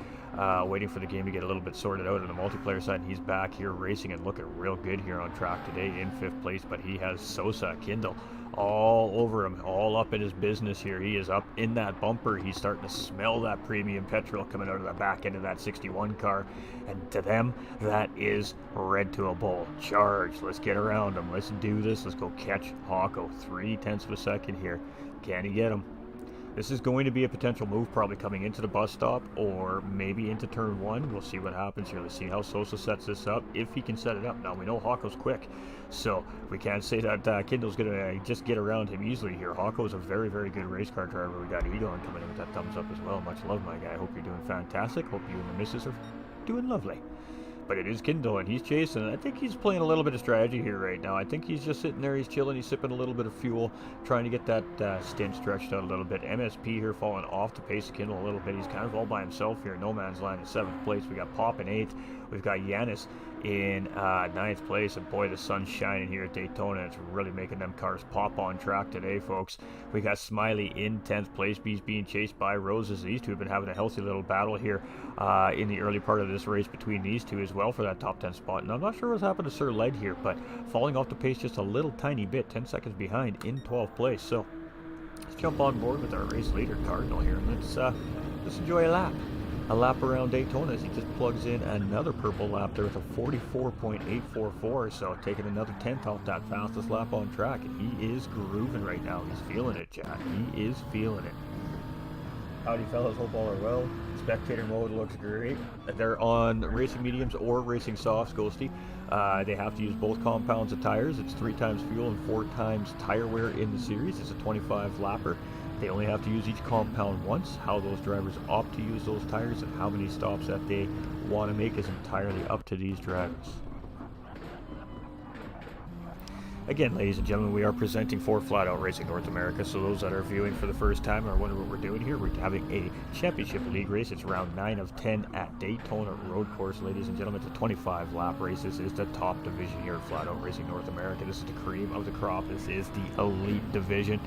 waiting for the game to get a little bit sorted out on the multiplayer side, and he's back here racing and looking real good here on track today in 5th place. But he has Sosa, Kindle all over him, all up in his business here. He is up in that bumper. He's starting to smell that premium petrol coming out of the back end of that 61 car, and to them that is red to a bull. Charge. Let's get around him. Let's do this. Let's go catch Hawko. 0.3 of a second here. Can he get him? This is going to be a potential move probably coming into the bus stop or maybe into turn 1. We'll see what happens here. Let's see how Sosa sets this up, if he can set it up. Now, we know Hawko's quick, so we can't say that Kindle's going to just get around him easily here. Hawko's a very, very good race car driver. We got Egon coming in with that thumbs up as well. Much love, my guy. Hope you're doing fantastic. Hope you and the missus are doing lovely. But it is Kindle, and he's chasing. I think he's playing a little bit of strategy here right now. I think he's just sitting there, he's chilling, he's sipping a little bit of fuel, trying to get that stint stretched out a little bit. MSP here falling off the pace of Kindle a little bit. He's kind of all by himself here. No man's land in 7th place. We got Pop in 8th. We've got Yanis in 9th place, and boy, the sun's shining here at Daytona. It's really making them cars pop on track today, folks. We got Smiley in 10th place. He's being chased by Roses. These two have been having a healthy little battle here in the early part of this race between these two as well for that top 10 spot. And I'm not sure what's happened to Sir Led here, but falling off the pace just a little tiny bit, 10 seconds behind in 12th place. So let's jump on board with our race leader, Cardinal, here, and let's enjoy a lap. A lap around Daytona as he just plugs in another purple lap there with a 44.844, so taking another 10th off that fastest lap on track, and he is grooving right now. He's feeling it, Chad. He is feeling it. Howdy fellas, hope all are well. Spectator mode looks great. They're on racing mediums or racing softs, Ghosty. They have to use both compounds of tires. It's 3 times fuel and 4 times tire wear in the series. It's a 25 lapper. They only have to use each compound once. How those drivers opt to use those tires and how many stops that they want to make is entirely up to these drivers. Again, ladies and gentlemen, we are presenting for Flatout Racing North America, so those that are viewing for the first time or wondering what we're doing here, we're having a championship league race. It's round 9 of 10 at Daytona Road Course, ladies and gentlemen. It's a 25 lap race. This is the top division here at Flatout Racing North America. This is the cream of the crop. This is the elite division.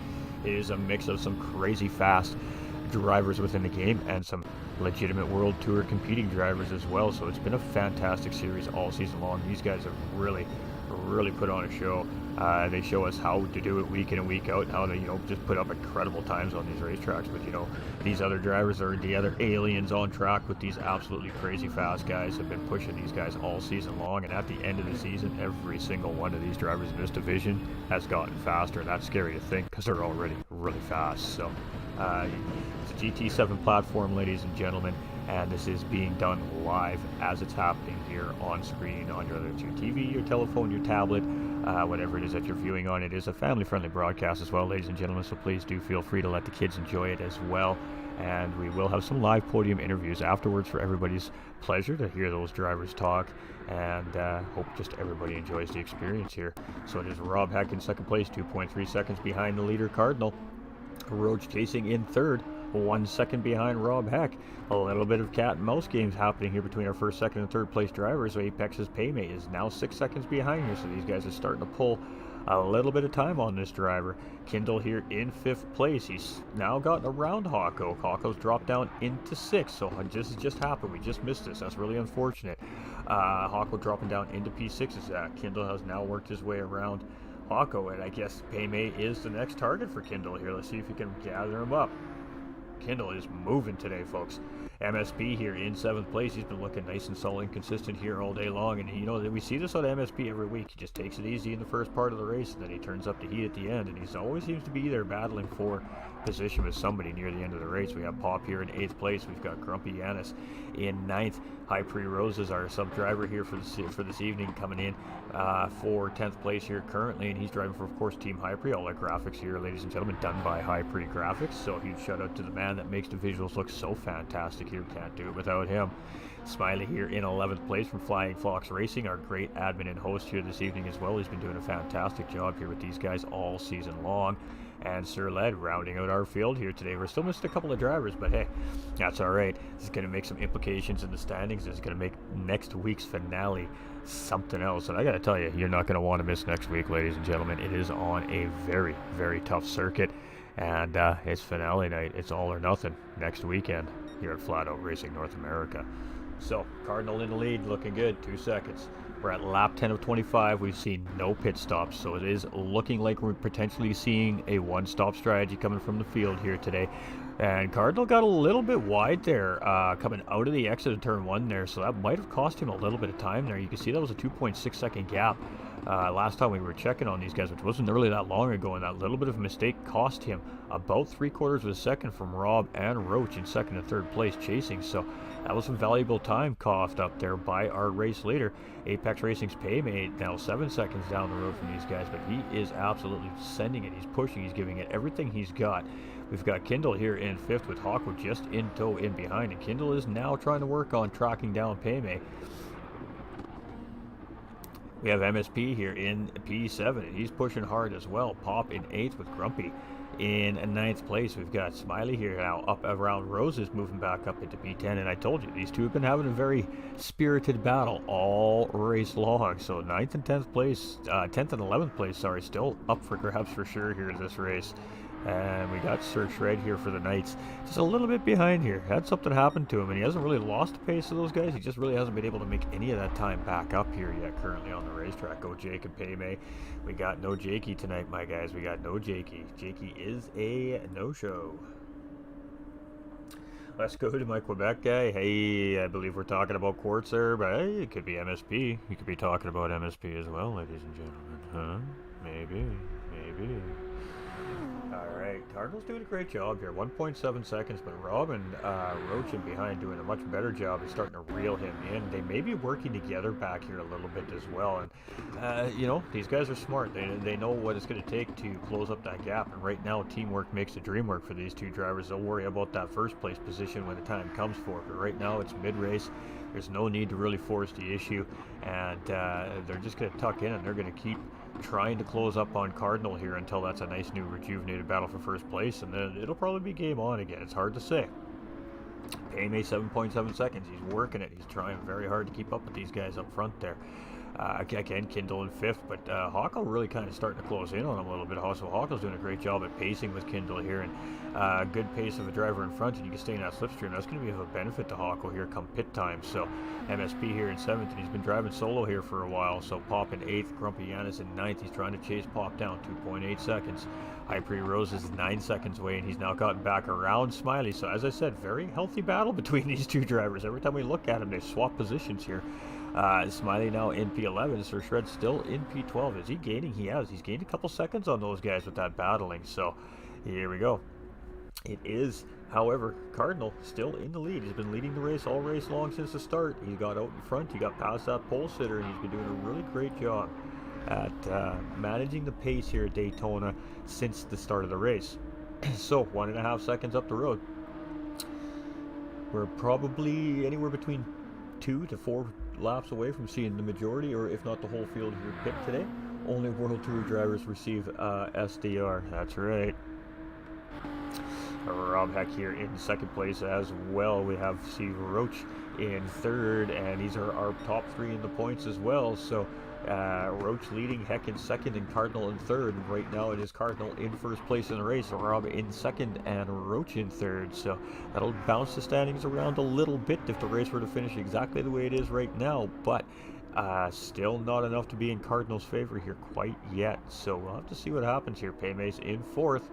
It is a mix of some crazy fast drivers within the game and some legitimate World Tour competing drivers as well, so it's been a fantastic series all season long. These guys have really put on a show. They show us how to do it week in and week out, and how to, you know, just put up incredible times on these racetracks. But, you know, these other drivers are the other aliens on track with these absolutely crazy fast guys. Have been pushing these guys all season long, and at the end of the season, every single one of these drivers in this division has gotten faster. And that's scary to think, because they're already really fast. So it's a GT7 platform, ladies and gentlemen, and this is being done live as it's happening here on screen on your TV, your telephone, your tablet, whatever it is that you're viewing on. It is a family-friendly broadcast as well, ladies and gentlemen, so please do feel free to let the kids enjoy it as well. And we will have some live podium interviews afterwards for everybody's pleasure to hear those drivers talk, and hope just everybody enjoys the experience here. So it is Rob Heck in second place, 2.3 seconds behind the leader Cardinal. Roach chasing in third, 1 second behind Rob Heck. A little bit of cat and mouse games happening here between our first, second, and third place drivers. So Apex's Paymate is now 6 seconds behind here, so these guys are starting to pull a little bit of time on this driver. Kindle here in 5th place. He's now gotten around Hawko. Hawko's dropped down into 6th, so this just happened. We just missed this. That's really unfortunate. Hawko dropping down into P6 as Kindle has now worked his way around Hawko, and I guess Paymate is the next target for Kindle here. Let's see if he can gather him up. Kindle is moving today, folks. MSP here in 7th place. He's been looking nice and solid and consistent here all day long, and you know we see this on MSP every week. He just takes it easy in the first part of the race, and then he turns up the heat at the end, and he always seems to be there battling for position with somebody near the end of the race. We have Pop here in 8th place. We've got Grumpy Yanis in 9th. High Pre-Rose is our sub driver here for this evening, coming in for 10th place here currently, and he's driving for, of course, Team High Pre. All our graphics here, ladies and gentlemen, done by High Pre Graphics. So a huge shout out to the man that makes the visuals look so fantastic here. Can't do it without him. Smiley here in 11th place from Flying Fox Racing, our great admin and host here this evening as well. He's been doing a fantastic job here with these guys all season long. And Sir Led rounding out our field here today. We're still missing a couple of drivers, but hey, that's all right. This is going to make some implications in the standings. This is going to make next week's finale something else. And I got to tell you, you're not going to want to miss next week, ladies and gentlemen. It is on a very, very tough circuit. And it's finale night. It's all or nothing next weekend here at Flatout Racing North America. So, Cardinal in the lead, looking good, 2 seconds. We're at lap 10 of 25. We've seen no pit stops, so it is looking like we're potentially seeing a one-stop strategy coming from the field here today. And Cardinal got a little bit wide there, coming out of the exit of turn 1 there, so that might have cost him a little bit of time there. You can see that was a 2.6 second gap last time we were checking on these guys, which wasn't really that long ago, and that little bit of a mistake cost him about 3/4 of a second from Rob and Roach in 2nd and 3rd place chasing. So that was some valuable time coughed up there by our race leader. Apex Racing's Paymate now 7 seconds down the road from these guys, but he is absolutely sending it. He's pushing, he's giving it everything he's got. We've got Kindle here in 5th with Hawko just in tow in behind, and Kindle is now trying to work on tracking down Paymate. We have MSP here in P7, and he's pushing hard as well. Pop in 8th with Grumpy in 9th place. We've got Smiley here now up around Roses, moving back up into P10, and I told you, these two have been having a very spirited battle all race long. So 9th and 10th place, 10th and 11th place, sorry, still up for grabs for sure here in this race. And we got Sir Shred here for the Knights. Just a little bit behind here. Had something happen to him, and he hasn't really lost the pace of those guys. He just really hasn't been able to make any of that time back up here yet currently on the racetrack. Go Jake and Paymay. We got no Jakey tonight, my guys. We got no Jakey. Jakey is a no-show. Let's go to my Quebec guy. Hey, I believe we're talking about Quartz there, but hey, it could be MSP. You could be talking about MSP as well, ladies and gentlemen. Huh? Maybe. Alright, Cardinal's doing a great job here. 1.7 seconds, but Rob and Roach in behind doing a much better job of starting to reel him in. They may be working together back here a little bit as well. And, you know, these guys are smart. They know what it's going to take to close up that gap. And right now, teamwork makes the dream work for these two drivers. They'll worry about that first place position when the time comes for it. But right now, it's mid-race. There's no need to really force the issue. And they're just going to tuck in, and they're going to keep trying to close up on Cardinal here until that's a nice new rejuvenated battle for first place, and then it'll probably be game on again. It's hard to say. Paymay 7.7 seconds. He's working it. He's trying very hard to keep up with these guys up front there. Again, Kindle in 5th, but Hawko really kind of starting to close in on him a little bit. Also, Hawko's doing a great job at pacing with Kindle here, and good pace of a driver in front, and you can stay in that slipstream. That's going to be of a benefit to Hawko here come pit time. So MSP here in 7th, and he's been driving solo here for a while. So Pop in 8th, Grumpy Yanis in 9th. He's trying to chase Pop down, 2.8 seconds. High Pre Rose is 9 seconds away, and he's now gotten back around Smiley. So as I said, very healthy battle between these two drivers. Every time we look at them, they swap positions here. Smiley now in P11, Sir Shred still in P12. Is he gaining? He has. He's gained a couple seconds on those guys with that battling. So here we go. It is, however, Cardinal still in the lead. He's been leading the race all race long since the start. He got out in front. He got past that pole sitter, and he's been doing a really great job at managing the pace here at Daytona since the start of the race. So 1.5 seconds up the road. We're probably anywhere between 2 to 4 laps away from seeing the majority, or if not the whole field here pit today. Only World Tour drivers receive SDR. That's right. Rob Heck here in 2nd place as well. We have Steve Roach in 3rd, and these are our top 3 in the points as well. So Roach leading, Heck in 2nd, and Cardinal in 3rd. Right now it is Cardinal in 1st place in the race, Rob in 2nd, and Roach in 3rd. So that'll bounce the standings around a little bit if the race were to finish exactly the way it is right now, but still not enough to be in Cardinal's favor here quite yet. So we'll have to see what happens here. Paymay's in 4th.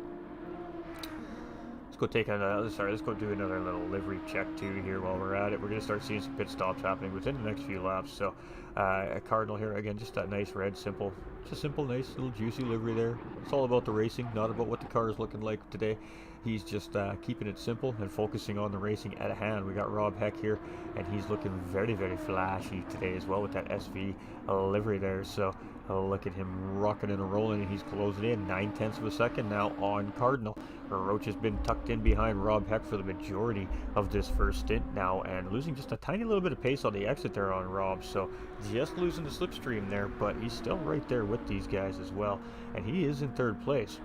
Let's go take another, let's go do another little livery check too here while we're at it. We're going to start seeing some pit stops happening within the next few laps. So a Cardinal here, again, just that nice red, simple, just a simple, nice little juicy livery there. It's all about the racing, not about what the car is looking like today. He's just keeping it simple and focusing on the racing at hand. We got Rob Heck here, and he's looking very, very flashy today as well with that SV livery there. So look at him rocking and rolling, and he's closing in 9/10 of a second now on Cardinal. Roach has been tucked in behind Rob Heck for the majority of this first stint now, and losing just a tiny little bit of pace on the exit there on Rob. So just losing the slipstream there, but he's still right there with these guys as well, and he is in 3rd place.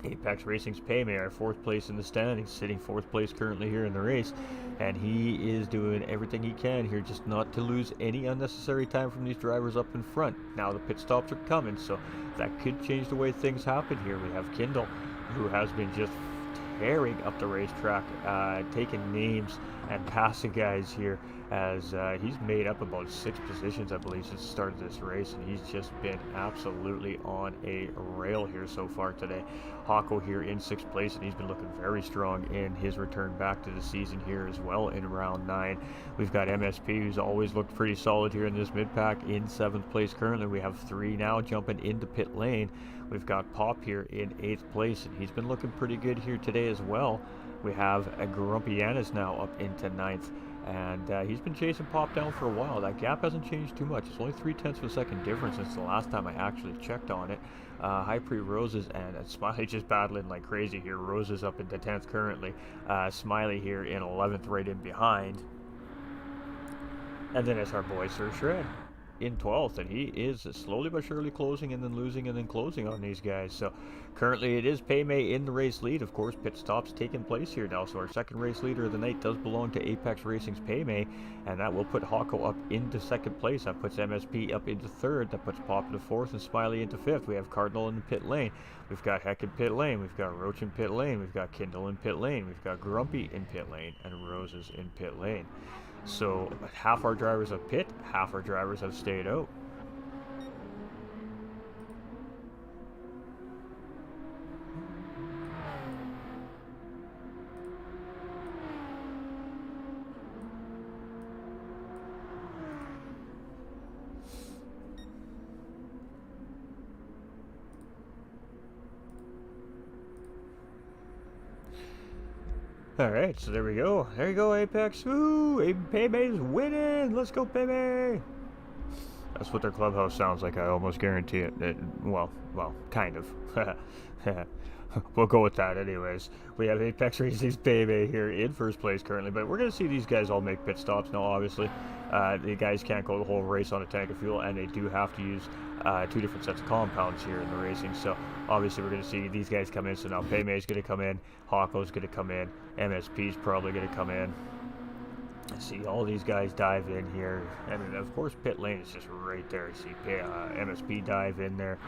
Apex Racing's Paymare, 4th place in the standings, sitting 4th place currently here in the race, and he is doing everything he can here just not to lose any unnecessary time from these drivers up in front. Now the pit stops are coming, so that could change the way things happen here. We have Kindle, who has been just tearing up the racetrack, taking names and passing guys here, as he's made up about 6 positions, I believe, since the start of this race, and he's just been absolutely on a rail here so far today. Hawko here in 6th place, and he's been looking very strong in his return back to the season here as well in round 9. We've got MSP, who's always looked pretty solid here in this mid-pack, in 7th place currently. We have 3 now jumping into pit lane. We've got Pop here in 8th place, and he's been looking pretty good here today as well. We have a Grumpy Yanis now up into 9th, and he's been chasing Pop down for a while. That gap hasn't changed too much. It's only 0.3 of a second difference since the last time I actually checked on it. High Pre Roses and Smiley just battling like crazy here. Roses up into 10th currently. Smiley here in 11th, right in behind. And then it's our boy Sir Shred in 12th, and he is slowly but surely closing and then losing and then closing on these guys. So currently it is Paymay in the race lead. Of course, pit stops taking place here now, so our second race leader of the night does belong to Apex Racing's Paymay, and that will put Hawko up into 2nd place. That puts MSP up into 3rd. That puts Pop into 4th and Smiley into 5th. We have Cardinal in the pit lane. We've got Heck in pit lane. We've got Roach in pit lane. We've got Kindle in pit lane. We've got Grumpy in pit lane, and Roses in pit lane. So half our drivers have pit, half our drivers have stayed out. Alright, so there we go. There you go, Apex. Woo! Paymay's winning! Let's go, Paymay! That's what their clubhouse sounds like, I almost guarantee it. Well, kind of. We'll go with that anyways. We have Apex Racing's Paymay here in 1st place currently, but we're going to see these guys all make pit stops now, obviously. The guys can't go the whole race on a tank of fuel, and they do have to use 2 different sets of compounds here in the racing. So obviously we're going to see these guys come in. So now Paymay's going to come in, Hawko's going to come in, MSP's probably going to come in, See all these guys dive in here, and of course pit lane is just right there. See MSP dive in there.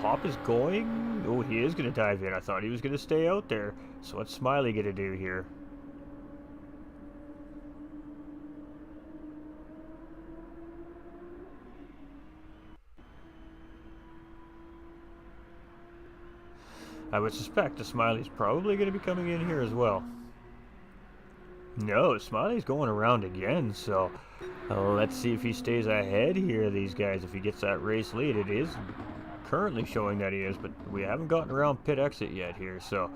Pop is going. Oh, he is going to dive in. I thought he was going to stay out there. So what's Smiley going to do here? I would suspect the Smiley's probably going to be coming in here as well. No, Smiley's going around again, so let's see if he stays ahead here, these guys. If he gets that race lead, it is currently showing that he is, but we haven't gotten around pit exit yet here, so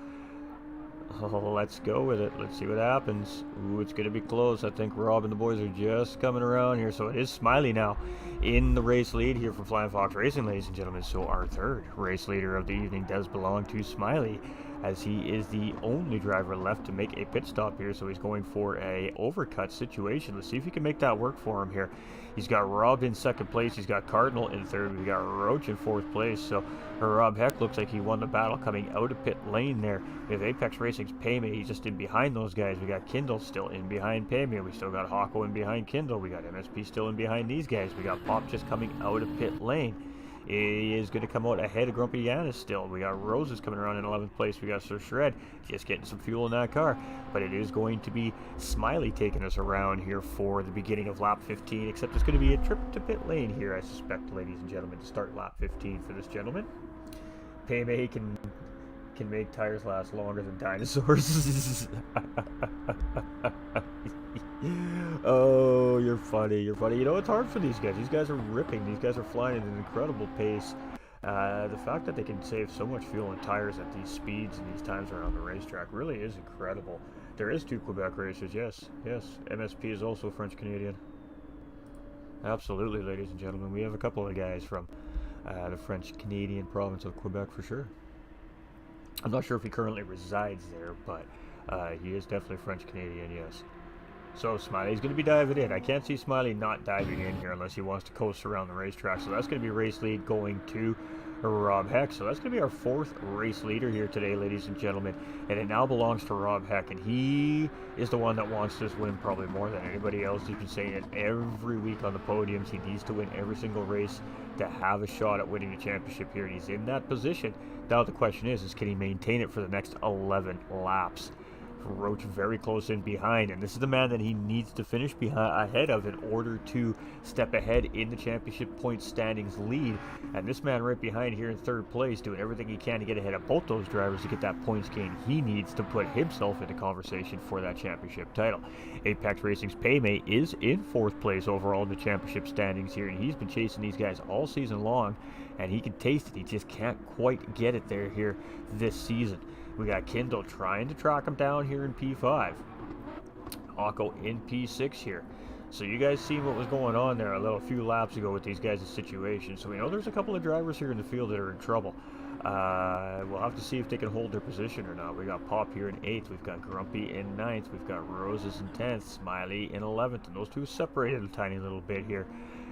let's go with it. Let's see what happens. Ooh, it's going to be close. I think Rob and the boys are just coming around here, so it is Smiley now in the race lead here for Flying Fox Racing, ladies and gentlemen. So our third race leader of the evening does belong to Smiley, as he is the only driver left to make a pit stop here. So he's going for a overcut situation. Let's see if he can make that work for him here. He's got Rob in second place. He's got Cardinal in third. We got Roach in fourth place. So Rob Heck looks like he won the battle coming out of pit lane there. We have Apex Racing's Payme. He's just in behind those guys. We got Kindle still in behind Payme. We still got Hawko in behind Kindle. We got MSP still in behind these guys. We got Pop just coming out of pit lane. He is going to come out ahead of Grumpy Yanis still. We got Roses coming around in 11th place. We got Sir Shred just getting some fuel in that car. But it is going to be Smiley taking us around here for the beginning of lap 15. Except it's going to be a trip to pit lane here, I suspect, ladies and gentlemen, to start lap 15 for this gentleman. Payme can make tires last longer than dinosaurs. Oh, you're funny. You're funny. You know, it's hard for these guys. These guys are ripping. These guys are flying at an incredible pace. The fact that they can save so much fuel and tires at these speeds and these times around the racetrack really is incredible. There is 2 Quebec racers, yes. Yes, MSP is also French-Canadian. Absolutely, ladies and gentlemen. We have a couple of guys from the French-Canadian province of Quebec for sure. I'm not sure if he currently resides there, but he is definitely French-Canadian, yes. So Smiley's going to be diving in. I can't see Smiley not diving in here unless he wants to coast around the racetrack. So that's going to be race lead going to Rob Heck. So that's going to be our 4th race leader here today, ladies and gentlemen. And it now belongs to Rob Heck. And he is the one that wants this win probably more than anybody else. He's been saying it every week on the podiums. He needs to win every single race to have a shot at winning the championship here. And he's in that position. Now the question is can he maintain it for the next 11 laps? Roach very close in behind, and this is the man that he needs to finish ahead of in order to step ahead in the championship point standings lead. And this man right behind here in 3rd place doing everything he can to get ahead of both those drivers to get that points gain he needs to put himself into conversation for that championship title. Apex Racing's Payme is in 4th place overall in the championship standings here, and he's been chasing these guys all season long, and he can taste it. He just can't quite get it there here this season. We got Kindle trying to track him down here in P5. Hawko in P6 here. So you guys see what was going on there a few laps ago with these guys' situation. So we know there's a couple of drivers here in the field that are in trouble. We'll have to see if they can hold their position or not. We got Pop here in 8th. We've got Grumpy in 9th. We've got Roses in 10th. Smiley in 11th. And those two separated a tiny little bit here.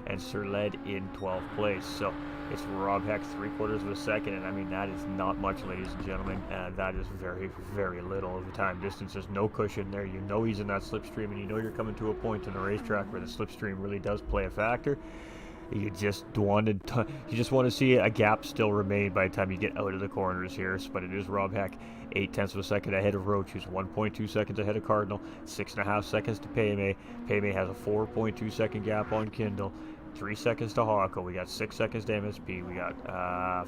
And Sir Led in 12th place. So it's Rob Heck 3/4 of a second, and I mean that is not much, ladies and gentlemen, and that is very, very little of the time distance. There's no cushion there. You know he's in that slipstream, and you know you're coming to a point in the racetrack where the slipstream really does play a factor. You just want to see a gap still remain by the time you get out of the corners here. But it is Rob Heck 0.8 of a second ahead of Roach, who's 1.2 seconds ahead of Cardinal, 6.5 seconds to Payme. Payme has a 4.2 second gap on Kindle. 3 seconds to Hawko. We got 6 seconds to MSP. We got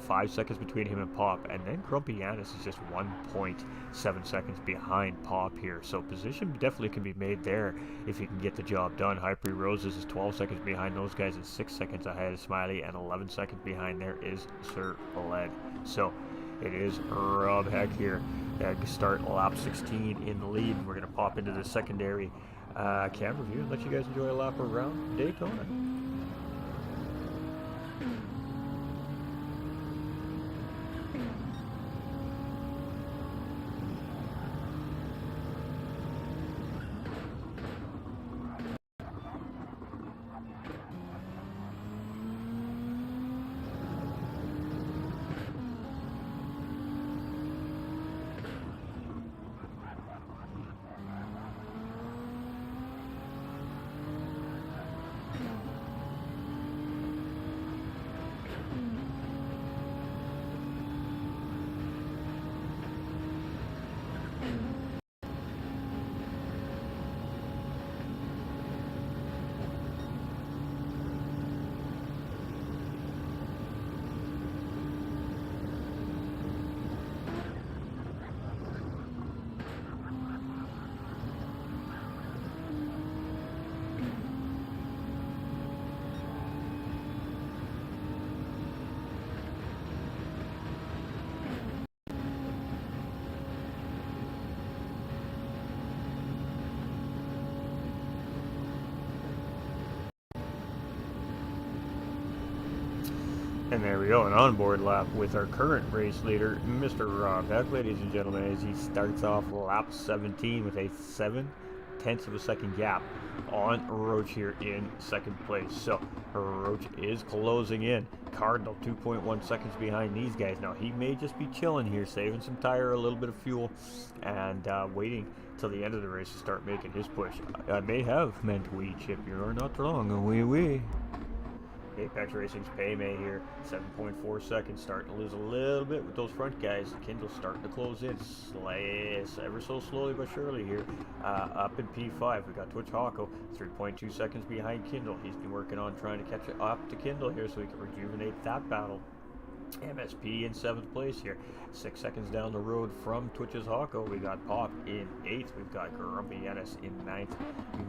5 seconds between him and Pop. And then Grumpy Yanis is just 1.7 seconds behind Pop here. So position definitely can be made there if he can get the job done. Hyper Roses is 12 seconds behind those guys and 6 seconds ahead of Smiley. And 11 seconds behind there is Sir Led. So it is Rob Heck here. Start lap 16 in the lead. And we're going to pop into the secondary camera view and let you guys enjoy a lap around Daytona. And there we go, an onboard lap with our current race leader, Mr. Rob Heck, ladies and gentlemen, as he starts off lap 17 with a 7/10 of a second gap on Roach here in second place. So Roach is closing in. Cardinal 2.1 seconds behind these guys. Now he may just be chilling here, saving some tire, a little bit of fuel, and waiting till the end of the race to start making his push. I may have meant we, Chip. You're not wrong. We. Apex Racing's Paymay here, 7.4 seconds, starting to lose a little bit with those front guys. Kindle's starting to close in, ever so slowly but surely here. Up in P5, we got Twitch Hawko, 3.2 seconds behind Kindle. He's been working on trying to catch up to Kindle here so he can rejuvenate that battle. MSP in 7th place here, 6 seconds down the road from Twitch's Hawko. We got Pop in 8th. We've got Grumpy Ennis in 9th.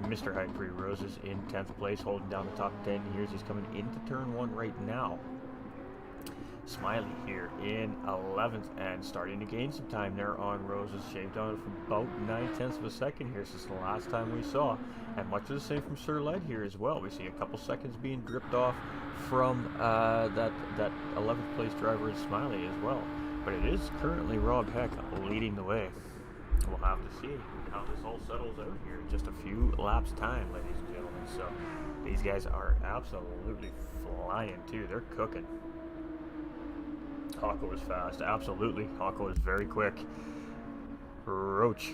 Mr. High Pre Roses in 10th place, holding down the top 10 here. He's coming into turn 1 right now. Smiley here in 11th and starting to gain some time there on Roses, shaved on it from about 9/10 of a second here since the last time we saw, and much of the same from Sir Led here as well. We see a couple seconds being dripped off from that 11th place driver in Smiley as well, but it is currently Rob Heck leading the way. We'll have to see how this all settles out here in just a few laps time, ladies and gentlemen. So these guys are absolutely flying too. They're cooking. Hawko is fast, absolutely. Hawko is very quick. Roach,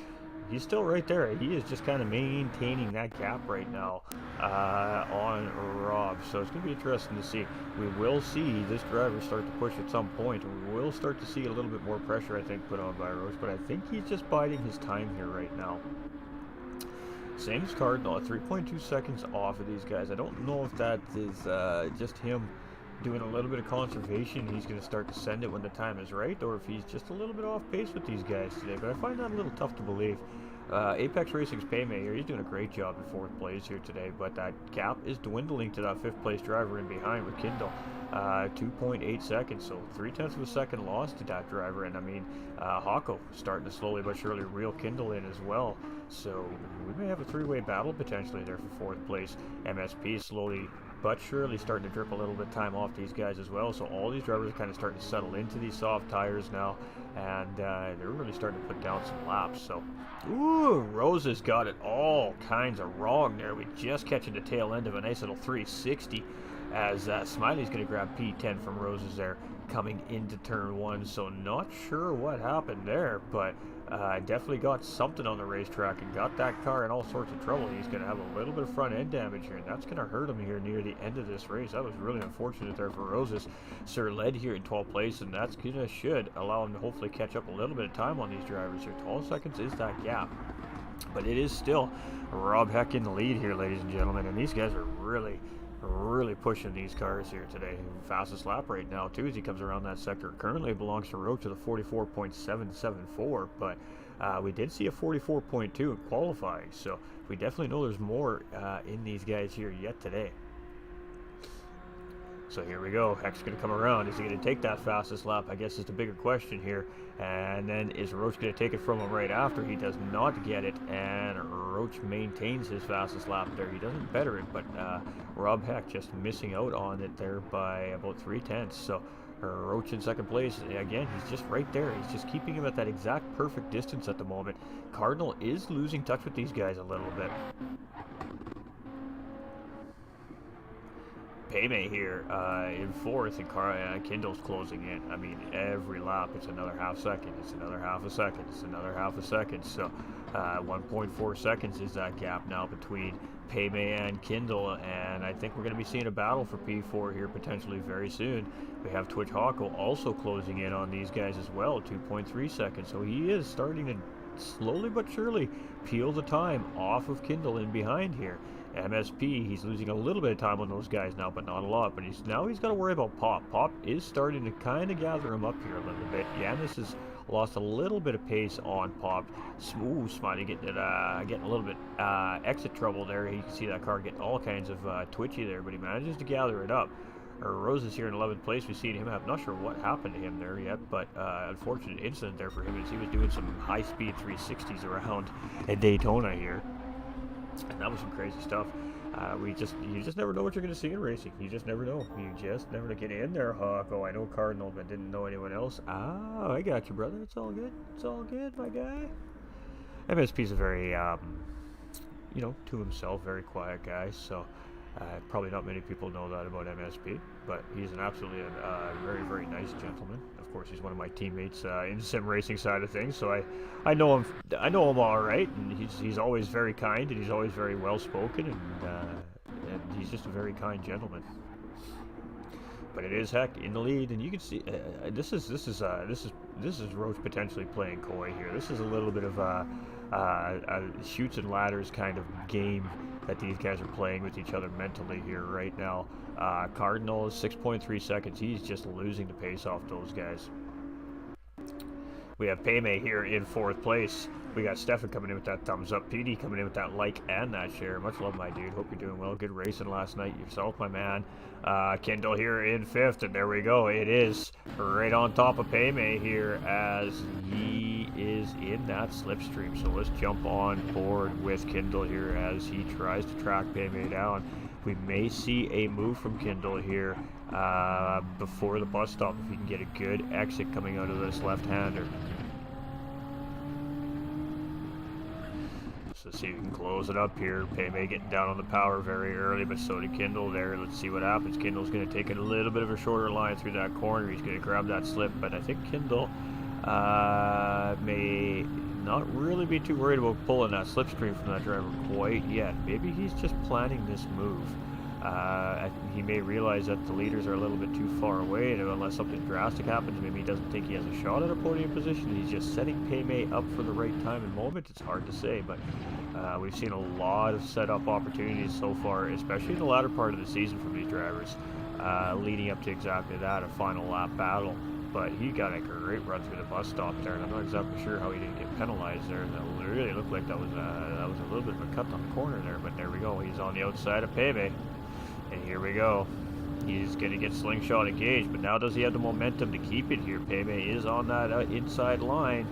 he's still right there. He is just kind of maintaining that gap right now on Rob. So it's going to be interesting to see. We will see this driver start to push at some point. We will start to see a little bit more pressure, I think, put on by Roach. But I think he's just biding his time here right now. Same as Cardinal, 3.2 seconds off of these guys. I don't know if that is just him doing a little bit of conservation. He's going to start to send it when the time is right, or if he's just a little bit off pace with these guys today, but I find that a little tough to believe. Apex Racing's Paymay here, he's doing a great job in 4th place here today, but that gap is dwindling to that 5th place driver in behind with Kindle. 2.8 seconds, so 0.3 of a second loss to that driver, and I mean, Hawko starting to slowly but surely reel Kindle in as well, so we may have a 3-way battle potentially there for 4th place. MSP slowly but surely starting to drip a little bit of time off these guys as well. So all these drivers are kind of starting to settle into these soft tires now, and they're really starting to put down some laps. So, ooh, Roses got it all kinds of wrong there. We just catching the tail end of a nice little 360 as Smiley's going to grab P10 from Roses there coming into turn 1. So not sure what happened there, but definitely got something on the racetrack and got that car in all sorts of trouble. He's going to have a little bit of front end damage here, and that's going to hurt him here near the end of this race. That was really unfortunate there for Roses. Sir Led here in 12th place, and that's going to should allow him to hopefully catch up a little bit of time on these drivers here. 12 seconds is that gap, but it is still Rob Heck in the lead here, ladies and gentlemen, and these guys are really pushing these cars here today. Fastest lap right now too as he comes around that sector. Currently belongs to Roach with a 44.774, but we did see a 44.2 in qualifying, so we definitely know there's more in these guys here yet today. So here we go. Heck's going to come around. Is he going to take that fastest lap? I guess is the bigger question here. And then is Roach going to take it from him right after? He does not get it, and Roach maintains his fastest lap there. He doesn't better it, but Rob Heck just missing out on it there by about 0.3. So Roach in 2nd place. Again, he's just right there. He's just keeping him at that exact perfect distance at the moment. Cardinal is losing touch with these guys a little bit. Paymay here in 4th, and Kindle's closing in. I mean, every lap it's another half second, it's another half a second, it's another half a second. So 1.4 seconds is that gap now between Paymay and Kindle, and I think we're going to be seeing a battle for P4 here potentially very soon. We have Twitch Hawko also closing in on these guys as well, 2.3 seconds. So he is starting to slowly but surely peel the time off of Kindle in behind here. MSP, he's losing a little bit of time on those guys now, but not a lot. But he's got to worry about Pop. Pop is starting to kind of gather him up here a little bit. Yanis has lost a little bit of pace on Pop. Smooth Smiley getting a little bit exit trouble there. You can see that car getting all kinds of twitchy there, but he manages to gather it up. Rose is here in 11th place. We've seen him. I'm not sure what happened to him there yet, but unfortunate incident there for him as he was doing some high-speed 360s around at Daytona here. And that was some crazy stuff. You just never know what you're going to see in racing. You just never know. You just never get in there, Hawk. Oh, I know Cardinal, but didn't know anyone else. Ah, I got you, brother. It's all good. It's all good, my guy. MSP's a very, you know, to himself, very quiet guy. So probably not many people know that about MSP, but he's an absolutely very, very nice gentleman. Of course, he's one of my teammates in the sim racing side of things, so I know him. I know him all right, and he's always very kind, and he's always very well spoken, and he's just a very kind gentleman. But it is Heck in the lead, and you can see this is Roach potentially playing coy here. This is a little bit of a shoots and ladders kind of game that these guys are playing with each other mentally here right now. Cardinal is 6.3 seconds. He's just losing the pace off those guys. We have Payme here in 4th place. We got Stefan coming in with that thumbs up. PD coming in with that like and that share. Much love, my dude. Hope you're doing well. Good racing last night yourself, my man. Kendall here in 5th, and there we go. It is right on top of Payme here as he is in that slipstream. So let's jump on board with Kendall here as he tries to track Payme down. We may see a move from Kendall here before the bus stop if he can get a good exit coming out of this left-hander. So see if we can close it up here. Payme getting down on the power very early, but so did Kendall there. Let's see what happens. Kendall's going to take a little bit of a shorter line through that corner. He's going to grab that slip, but I think Kendall may not really be too worried about pulling that slipstream from that driver quite yet. Maybe he's just planning this move. He may realize that the leaders are a little bit too far away, and unless something drastic happens, maybe he doesn't think he has a shot at a podium position. He's just setting Payme up for the right time and moment. It's hard to say, but we've seen a lot of setup opportunities so far, especially in the latter part of the season from these drivers, leading up to exactly that, a final lap battle. But he got a great run through the bus stop there, and I'm not exactly sure how he didn't get penalized there. That really looked like that was a little bit of a cut on the corner there, but there we go. He's on the outside of Payme. And here we go. He's going to get slingshot engaged, but now does he have the momentum to keep it here? Payme is on that inside line,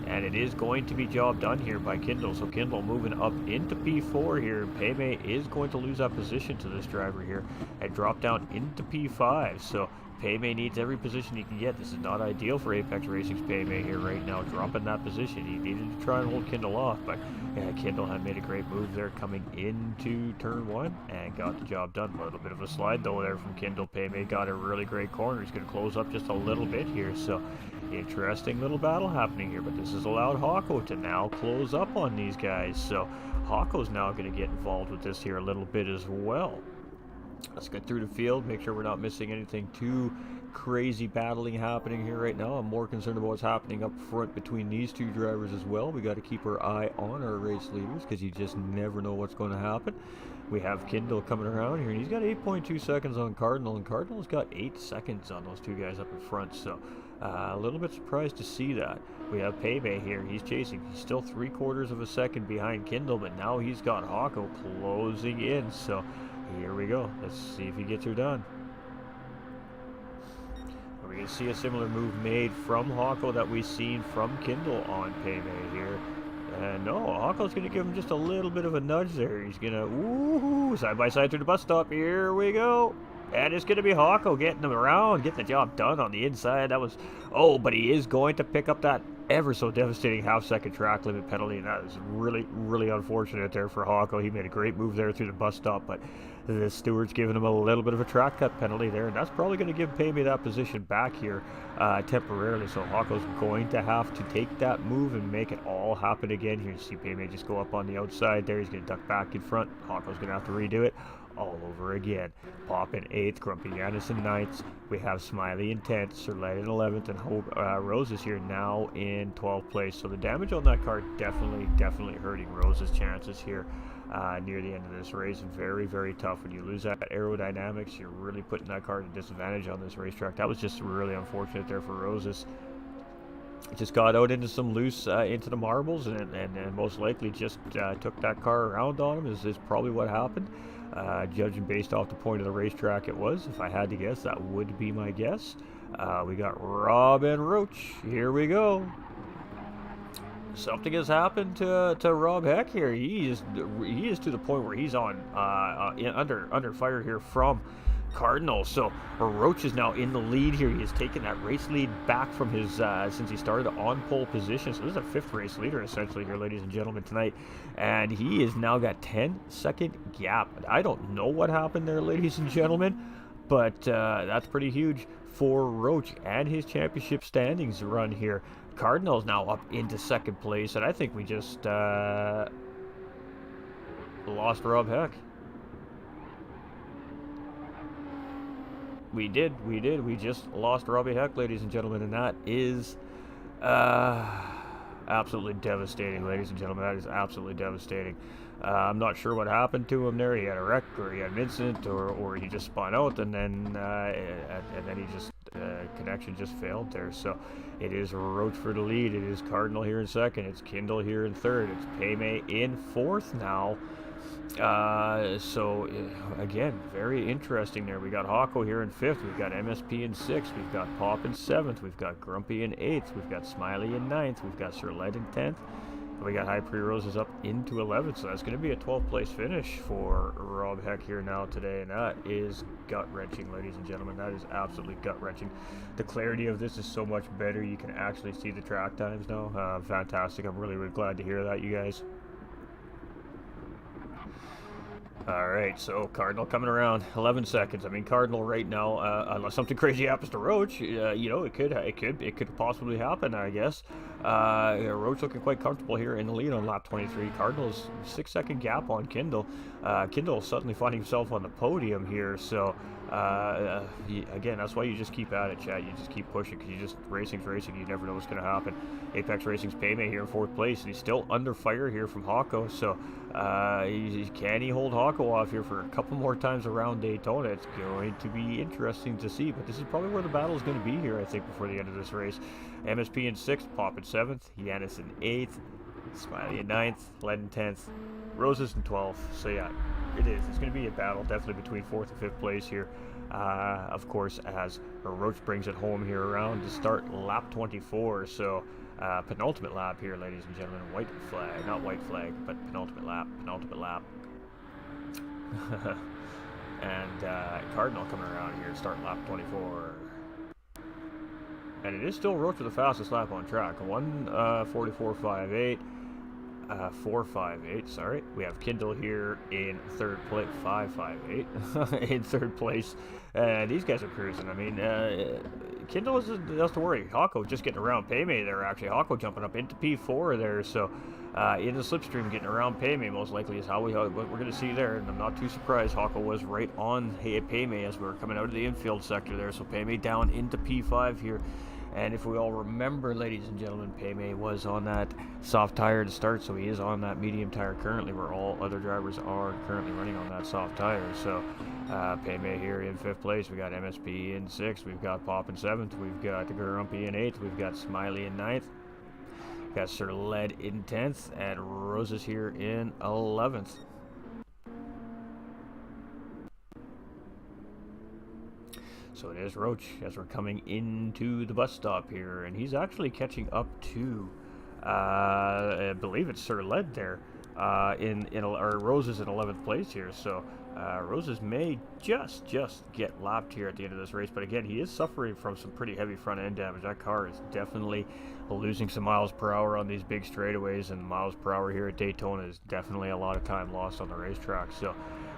and it is going to be job done here by Kendall. So Kendall moving up into P4 here. Payme is going to lose that position to this driver here and drop down into P5. So Payme needs every position he can get. This is not ideal for Apex Racing's Payme here right now, dropping that position. He needed to try and hold Kendall off, but yeah, Kendall had made a great move there coming into turn 1 and got the job done. A little bit of a slide though there from Kendall. Payme got a really great corner. He's going to close up just a little bit here, so interesting little battle happening here, but this has allowed Hawko to now close up on these guys. So Hawko's now going to get involved with this here a little bit as well. Let's get through the field, make sure we're not missing anything too crazy battling happening here right now. I'm more concerned about what's happening up front between these two drivers as well. We got to keep our eye on our race leaders because you just never know what's going to happen. We have Kendall coming around here, and he's got 8.2 seconds on Cardinal, and Cardinal's got 8 seconds on those two guys up in front, so a little bit surprised to see that. We have Payme here. He's chasing. He's still 3/4 of a second behind Kendall, but now he's got Hawko closing in, so here we go. Let's see if he gets her done. We're going to see a similar move made from Hawko that we've seen from Kendall on Payme here. And no, Hawko's going to give him just a little bit of a nudge there. He's going to, ooh, side by side through the bus stop. Here we go. And it's going to be Hawko getting him around, getting the job done on the inside. That was, oh, but he is going to pick up that ever so devastating half-second track limit penalty, and that is really, really unfortunate there for Hawko. He made a great move there through the bus stop, but the steward's giving him a little bit of a track cut penalty there, and that's probably going to give Payme that position back here temporarily. So Hawko's going to have to take that move and make it all happen again here. You see Payme just go up on the outside there. He's going to duck back in front. Hawko's going to have to redo it all over again. Pop in 8th, Grumpy Yanis in 9th. We have Smiley in 10th, Serlet in 11th, and Hope Roses here now in 12th place. So the damage on that car definitely hurting Rose's chances here near the end of this race. Very, very tough. When you lose that aerodynamics, you're really putting that car at a disadvantage on this racetrack. That was just really unfortunate there for Roses. Just got out into some loose, into the marbles, and most likely just took that car around on him is probably what happened. Judging based off the point of the racetrack it was, if I had to guess, that would be my guess. We got Rob and Roach. Here we go. Something has happened to Rob Heck here. He is to the point where he's on under fire here from Cardinal. So Roach is now in the lead here. He has taken that race lead back from his since he started on pole position. So this is a 5th race leader essentially here, ladies and gentlemen, tonight. And he has now got 10-second gap. I don't know what happened there, ladies and gentlemen, but that's pretty huge for Roach and his championship standings run here. Cardinal's now up into 2nd place, and I think we just lost Rob Heck. We did. We just lost Robbie Heck, ladies and gentlemen, and that is absolutely devastating, ladies and gentlemen. That is absolutely devastating. I'm not sure what happened to him there. He had a wreck, or he had an incident, or he just spun out, and then he just connection just failed there. So it is Roach for the lead. It is Cardinal here in 2nd. It's Kindle here in 3rd. It's Paymay in 4th now. So again, very interesting there. We got Hawko here in 5th. We've got MSP in 6th. We've got Pop in 7th. We've got Grumpy in 8th. We've got Smiley in 9th. We've got Sir Led in 10th. And we got High Pre-Roses up into 11th. So that's going to be a 12th place finish for Rob Heck here now today. And that is gut-wrenching, ladies and gentlemen. That is absolutely gut-wrenching. The clarity of this is so much better. You can actually see the track times now. Fantastic. I'm really, really glad to hear that, you guys. Alright, so Cardinal coming around 11 seconds. I mean, Cardinal right now, unless something crazy happens to Roach, you know, it could possibly happen, I guess. Roach looking quite comfortable here in the lead on lap 23. Cardinal's 6-second gap on Kindle. Kindle suddenly finding himself on the podium here, so again, that's why you just keep at it, chat. You just keep pushing, because you just racing's racing. You never know what's going to happen. Apex Racing's Paymay here in 4th place, and he's still under fire here from Hawko, so can he hold Hawko off here for a couple more times around Daytona? It's going to be interesting to see, but this is probably where the battle is going to be here, I think, before the end of this race. MSP in 6th, Pop in 7th, Yanis in 8th, Smiley in 9th, Led in 10th, Roses in 12th. So yeah, it is. It's going to be a battle definitely between 4th and 5th place here. Of course, as Roach brings it home here around to start lap 24. So penultimate lap here, ladies and gentlemen. White flag, not white flag, but penultimate lap. And Cardinal coming around here to start lap 24. And it is still Roach with the fastest lap on track. 1:44.58. 4:58. Sorry, we have Kindle here in 3rd place. 5:58 in 3rd place. These guys are cruising. I mean, Kindle doesn't have to worry. Hawko just getting around Paymay there. Actually, Hawko jumping up into P4 there. So in the slipstream, getting around Paymay most likely is what we're going to see there. And I'm not too surprised. Hawko was right on Paymay as we were coming out of the infield sector there. So Paymay down into P5 here. And if we all remember, ladies and gentlemen, Paymay was on that soft tire to start, so he is on that medium tire currently, where all other drivers are currently running on that soft tire. So Paymay here in 5th place. We got MSP in 6th. We've got Pop in 7th. We've got Grumpy in 8th. We've got Smiley in 9th. We've got Sir Led in 10th. And Roses here in 11th. So it is Roach as we're coming into the bus stop here, and he's actually catching up to, I believe it's Sir Led there, or Roses in 11th place here. So Roses may just get lapped here at the end of this race, but again, he is suffering from some pretty heavy front end damage. That car is definitely losing some miles per hour on these big straightaways, and miles per hour here at Daytona is definitely a lot of time lost on the racetrack. So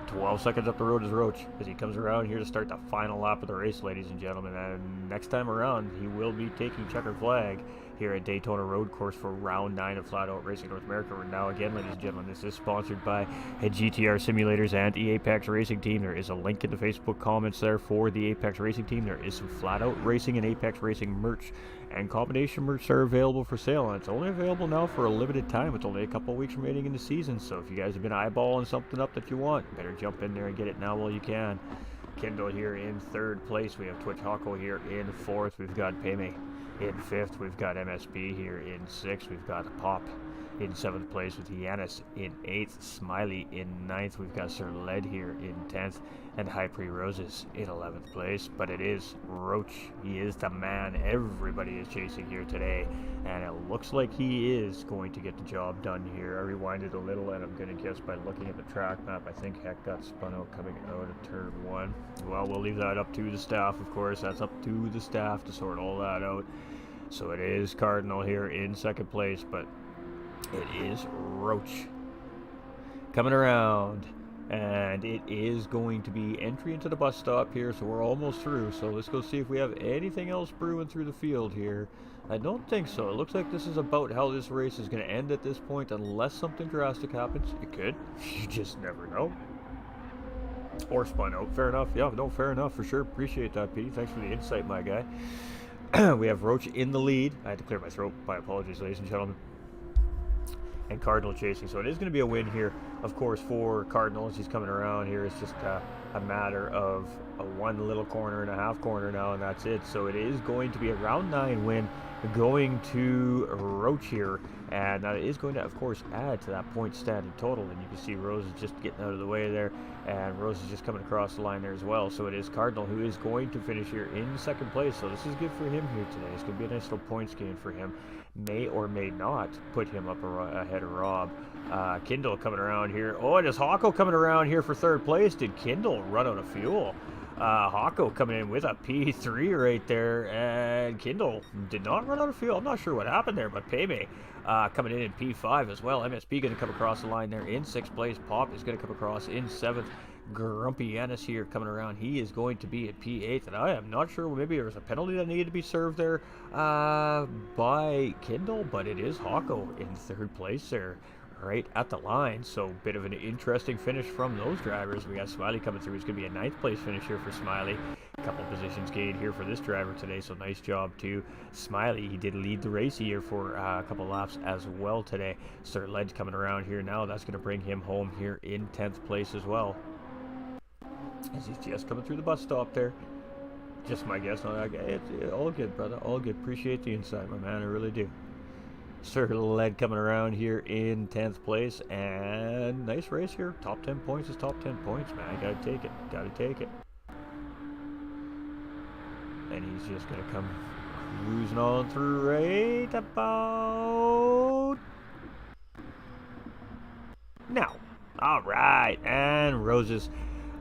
12 seconds up the road is Roach as he comes around here to start the final lap of the race, ladies and gentlemen. And next time around, he will be taking checkered flag here at Daytona Road Course for round 9 of Flatout Racing North America. Now, again, ladies and gentlemen, this is sponsored by GTR Simulators and the Apex Racing Team. There is a link in the Facebook comments there for the Apex Racing Team. There is some Flatout Racing and Apex Racing merch and combination merch are available for sale, and it's only available now for a limited time. It's only a couple of weeks remaining in the season, so if you guys have been eyeballing something up that you want, better jump in there and get it now while you can. Kindle here in 3rd place. We have Twitch Hawko here in 4th. We've got Paymay in 5th. We've got MSB here in 6th. We've got Pop in 7th place, with Yanis in 8th, Smiley in 9th. We've got Sir Led here in 10th, and High Pre Roses in 11th place. But it is Roach. He is the man everybody is chasing here today, and it looks like he is going to get the job done here. I rewinded a little, and I'm going to guess by looking at the track map, I think Heck got spun out coming out of turn 1. Well, we'll leave that up to the staff, of course. That's up to the staff to sort all that out. So it is Cardinal here in 2nd place, but it is Roach coming around, and it is going to be entry into the bus stop here, so we're almost through. So let's go see if we have anything else brewing through the field here. I don't think so. It looks like this is about how this race is going to end at this point, unless something drastic happens. It could. You just never know. Or spun out. Fair enough. Yeah, no, fair enough for sure. Appreciate that, Pete. Thanks for the insight, my guy. We have Roach in the lead. I had to clear my throat. My apologies, ladies and gentlemen. And Cardinal chasing. So it is going to be a win here, of course, for Cardinal as he's coming around here. It's just a matter of a one little corner and a half corner now, and that's it. So it is going to be a round 9 win going to Roach here, and that is going to, of course, add to that point standing total. And you can see Rose is just getting out of the way there, and Rose is just coming across the line there as well. So it is Cardinal who is going to finish here in 2nd place. So this is good for him here today. It's going to be a nice little points gain for him. May or may not put him up ahead of Rob. Kindle coming around here. Oh, and is Hawko coming around here for 3rd place? Did Kindle run out of fuel? Hawko coming in with a P3 right there, and Kindle did not run out of fuel. I'm not sure what happened there, but Payme coming in P5 as well. MSP going to come across the line there in 6th place. Pop is going to come across in 7th. Grumpy Yanis here coming around. He is going to be at P8, and I am not sure. Maybe there was a penalty that needed to be served there by Kindle, but it is Hawko in 3rd place there, right at the line. So bit of an interesting finish from those drivers. We got Smiley coming through. It's going to be a 9th place finish here for Smiley. A couple positions gained here for this driver today, so nice job to Smiley. He did lead the race here for a couple laps as well today. Sir Ledge coming around here now. That's going to bring him home here in 10th place as well, as he's just coming through the bus stop there. Just my guess. It's all good, brother. All good. Appreciate the insight, my man. I really do. Sir Led coming around here in 10th place, and nice race here. Top 10 points is top 10 points, man. I gotta take it. Gotta take it. And he's just gonna come cruising on through right about now. All right, and Roses.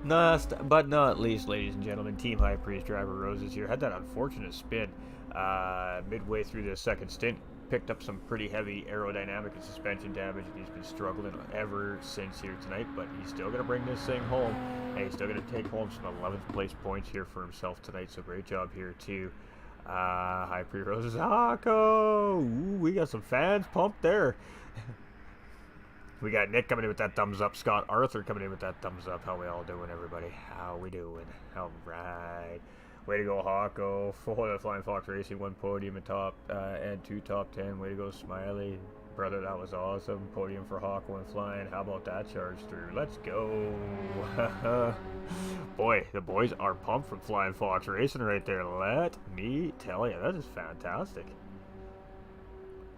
Last but not least, ladies and gentlemen, Team High Priest driver Roses here. Had that unfortunate spin midway through the 2nd stint. Picked up some pretty heavy aerodynamic and suspension damage, and he's been struggling ever since here tonight, but he's still going to bring this thing home, and he's still going to take home some 11th place points here for himself tonight. So great job here too. High Pre Roses. Hawko! Ooh, we got some fans pumped there. We got Nick coming in with that thumbs up. Scott Arthur coming in with that thumbs up. How we all doing, everybody? How we doing? All right. Way to go, Hawko. For Flying Fox Racing, 1 podium and 2 top 10. Way to go, Smiley. Brother, that was awesome. Podium for Hawko and Flying. How about that charge through? Let's go. Boy, the boys are pumped from Flying Fox Racing right there. Let me tell you, that is fantastic.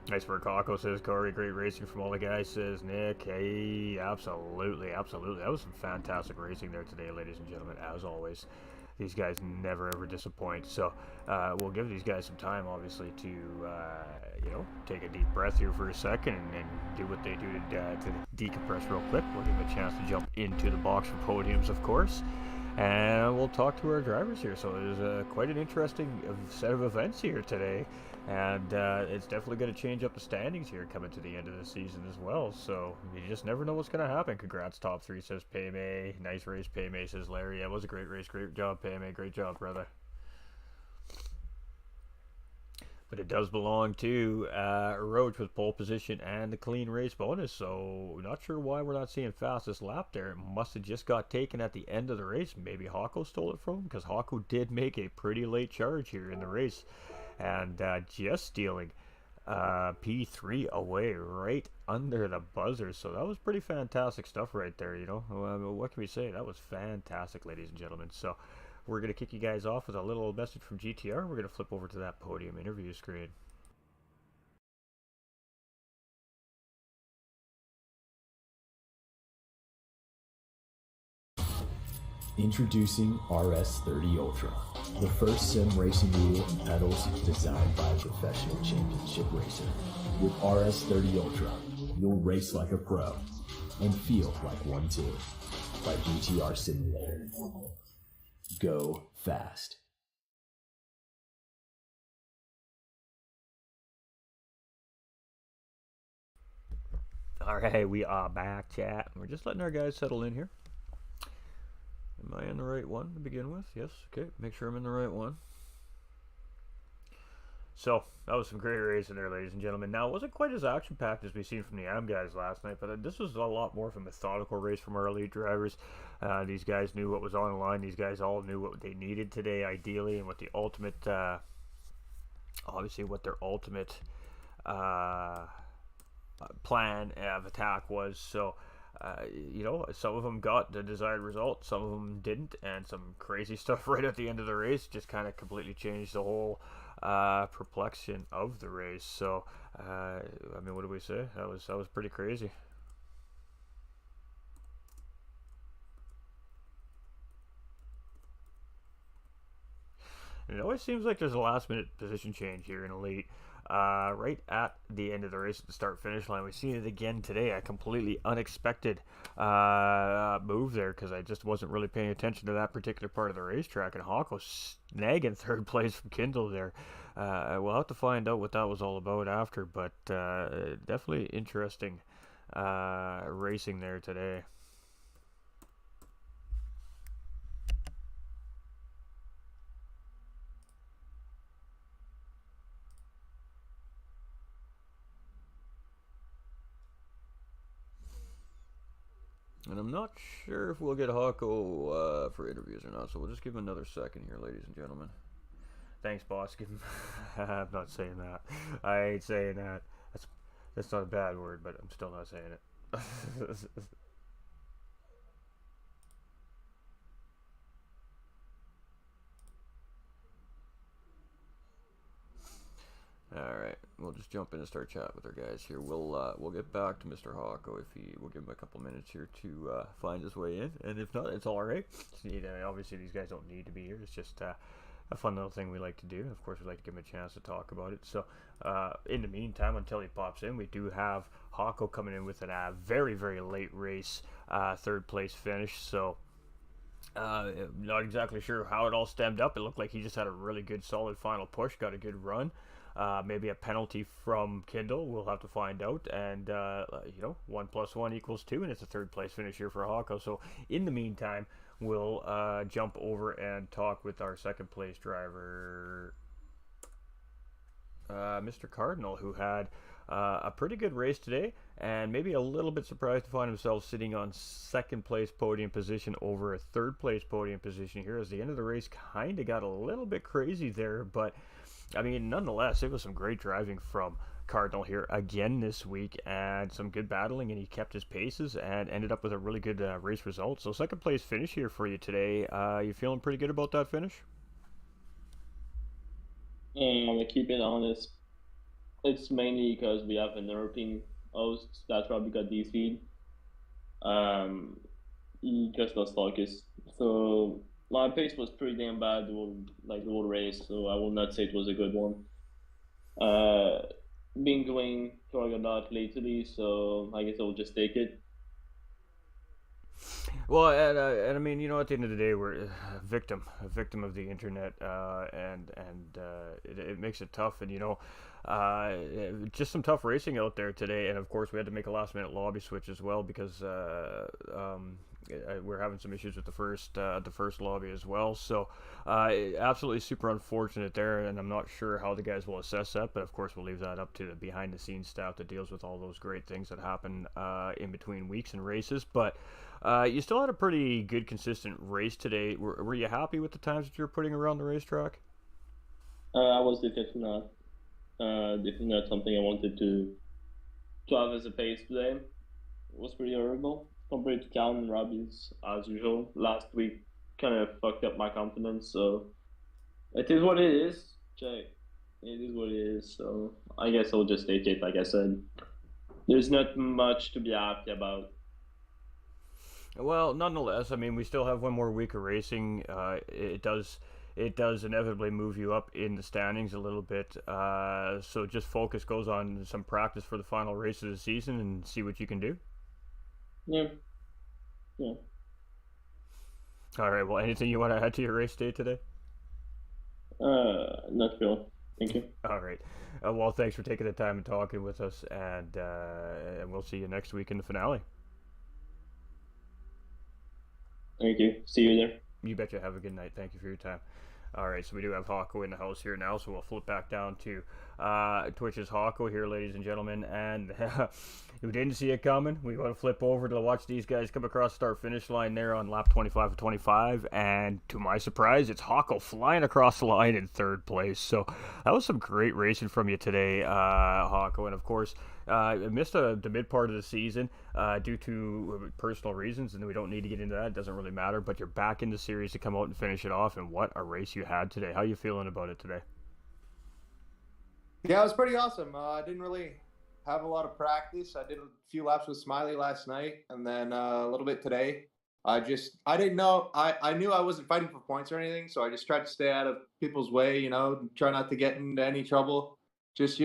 Nice work, Hawko, says Corey. Great racing from all the guys, says Nick. Hey, absolutely, absolutely. That was some fantastic racing there today, ladies and gentlemen, as always. These guys never ever disappoint. So we'll give these guys some time, obviously, to take a deep breath here for a second and do what they do to decompress real quick. We'll give them a chance to jump into the box for podiums, of course, and we'll talk to our drivers here. So there's quite an interesting set of events here today, and it's definitely going to change up the standings here coming to the end of the season as well. So you just never know what's going to happen. Congrats, top 3, says Payme. Nice race, Payme, says Larry. Yeah, it was a great race. Great job, Payme. Great job, brother. But it does belong to Roach with pole position and the clean race bonus. So not sure why we're not seeing fastest lap there. It must have just got taken at the end of the race. Maybe Hawko stole it from him, because Hawko did make a pretty late charge here in the race, and just stealing P3 away right under the buzzer. So that was pretty fantastic stuff right there. What can we say? That was fantastic, ladies and gentlemen. So we're going to kick you guys off with a little message from GTR. We're going to flip over to that podium interview screen. Introducing RS30 Ultra, the first sim racing wheel and pedals designed by a professional championship racer. With RS30 Ultra, you'll race like a pro and feel like one too. By GTR Simulator. Go fast. Alright, we are back, chat. We're just letting our guys settle in here. Am I in the right one to begin with? Yes, okay. Make sure I'm in the right one. So, that was some great racing there, ladies and gentlemen. Now, it wasn't quite as action-packed as we seen from the AM guys last night, but this was a lot more of a methodical race from our elite drivers. These guys knew what was on the line. These guys all knew what they needed today, ideally, and what the ultimate, obviously, what their ultimate plan of attack was. So, you know, some of them got the desired result, some of them didn't, and some crazy stuff right at the end of the race just kind of completely changed the whole perplexion of the race. So, I mean, what do we say? That was pretty crazy. And it always seems like there's a last-minute position change here in Elite. Right at the end of the race at the start-finish line. We've seen it again today. A completely unexpected move there because I just wasn't really paying attention to that particular part of the racetrack. And Hawk snagging third place from Kindle there. We'll have to find out what that was all about after, but definitely interesting racing there today. And I'm not sure if we'll get Hawko for interviews or not, so we'll just give him another second here, ladies and gentlemen. Thanks, boss. I'm not saying that. I ain't saying that. That's not a bad word, but I'm still not saying it. Alright, we'll just jump in and start chat with our guys here. We'll get back to Mr. Hawko if we'll give him a couple minutes here to find his way in, and if not, it's alright. Obviously, these guys don't need to be here. It's just a fun little thing we like to do. Of course, we like to give him a chance to talk about it. So, in the meantime, until he pops in, we do have Hawko coming in with a very, very late race, third place finish. So, not exactly sure how it all stemmed up. It looked like he just had a really good, solid final push, got a good run. Maybe a penalty from Kindle. We'll have to find out. And, you know, 1 + 1 = 2, and it's a third place finish here for Hawko. So, in the meantime, we'll jump over and talk with our second place driver, Mr. Cardinal, who had a pretty good race today, and maybe a little bit surprised to find himself sitting on second place podium position over a third place podium position here, as the end of the race kind of got a little bit crazy there. But I mean, nonetheless, it was some great driving from Cardinal here again this week, and some good battling, and he kept his paces and ended up with a really good race result. So second place finish here for you today. You feeling pretty good about that finish? To keep it honest, it's mainly because we have an European host. That's why we got this feed. He just lost focus. So my pace was pretty damn bad the whole race. So I will not say it was a good one. Been going a lot lately, so I guess I will just take it. Well, and I mean, you know, at the end of the day, we're a victim of the internet, and it makes it tough. And you know, just some tough racing out there today. And of course, we had to make a last-minute lobby switch as well because we're having some issues with the first lobby as well. So, absolutely super unfortunate there. And I'm not sure how the guys will assess that, but of course, we'll leave that up to the behind-the-scenes staff that deals with all those great things that happen in between weeks and races. But you still had a pretty good, consistent race today. Were you happy with the times that you were putting around the racetrack? I was definitely not. Definitely not something I wanted to have as a pace today. It was pretty horrible compared to Calum and Robbie's as usual. Last week kind of fucked up my confidence, so it is what it is. Jay, it is what it is. So I guess I'll just take it. Like I said, there's not much to be happy about. Well, nonetheless, I mean, we still have one more week of racing. It does inevitably move you up in the standings a little bit. So just focus goes on some practice for the final race of the season and see what you can do. Yeah, yeah. All right. Well, anything you want to add to your race day today? Not really. Thank you. All right. Well, thanks for taking the time and talking with us, and we'll see you next week in the finale. Thank you. See you there. You betcha. Have a good night. Thank you for your time. All right, so we do have Hawko in the house here now, so we'll flip back down to Twitch's Hawko here, ladies and gentlemen. And we didn't see it coming. We want to flip over to watch these guys come across the start-finish line there on lap 25 of 25. And to my surprise, it's Hawko flying across the line in third place. So that was some great racing from you today, Hawko. And of course, missed the mid part of the season due to personal reasons, and we don't need to get into that. It doesn't really matter. But you're back in the series to come out and finish it off. And what a race you had today! How you feeling about it today? Yeah, it was pretty awesome. I didn't really have a lot of practice. I did a few laps with Smiley last night, and then a little bit today. I didn't know. I knew I wasn't fighting for points or anything, so I just tried to stay out of people's way. Try not to get into any trouble. Just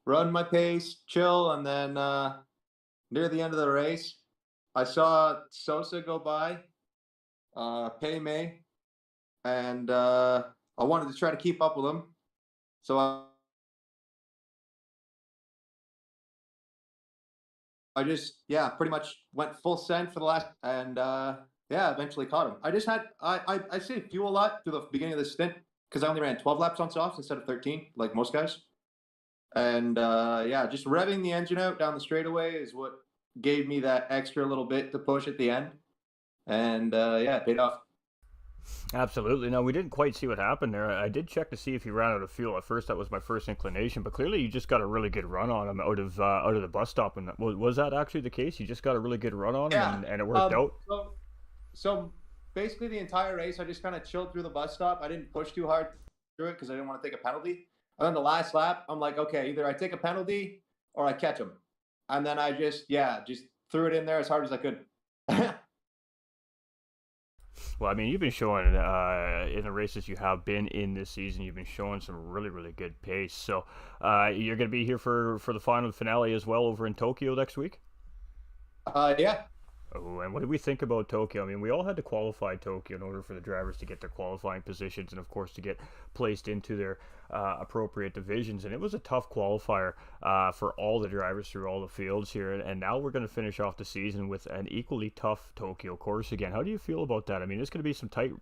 run my pace, chill, and then near the end of the race, I saw Sosa go by, Pei Mei, and I wanted to try to keep up with him. So I just, pretty much went full send for the last, and eventually caught him. I saved fuel a lot through the beginning of the stint because I only ran 12 laps on softs instead of 13, like most guys. And just revving the engine out down the straightaway is what gave me that extra little bit to push at the end. And it paid off. Absolutely. No, we didn't quite see what happened there. I did check to see if he ran out of fuel. At first, that was my first inclination, but clearly you just got a really good run on him out of the bus stop. And was that actually the case? You just got a really good run on him, and it worked out. So basically, the entire race, I just kind of chilled through the bus stop. I didn't push too hard through it because I didn't want to take a penalty. And then the last lap, I'm like, okay, either I take a penalty or I catch him. And then I just threw it in there as hard as I could. Well, I mean, you've been showing in the races you have been in this season, you've been showing some really, really good pace. So you're going to be here for the final finale as well over in Tokyo next week? Yeah. Oh, and what did we think about Tokyo? I mean, we all had to qualify Tokyo in order for the drivers to get their qualifying positions and, of course, to get placed into their appropriate divisions. And it was a tough qualifier for all the drivers through all the fields here. And now we're going to finish off the season with an equally tough Tokyo course again. How do you feel about that? I mean, it's going to be some tight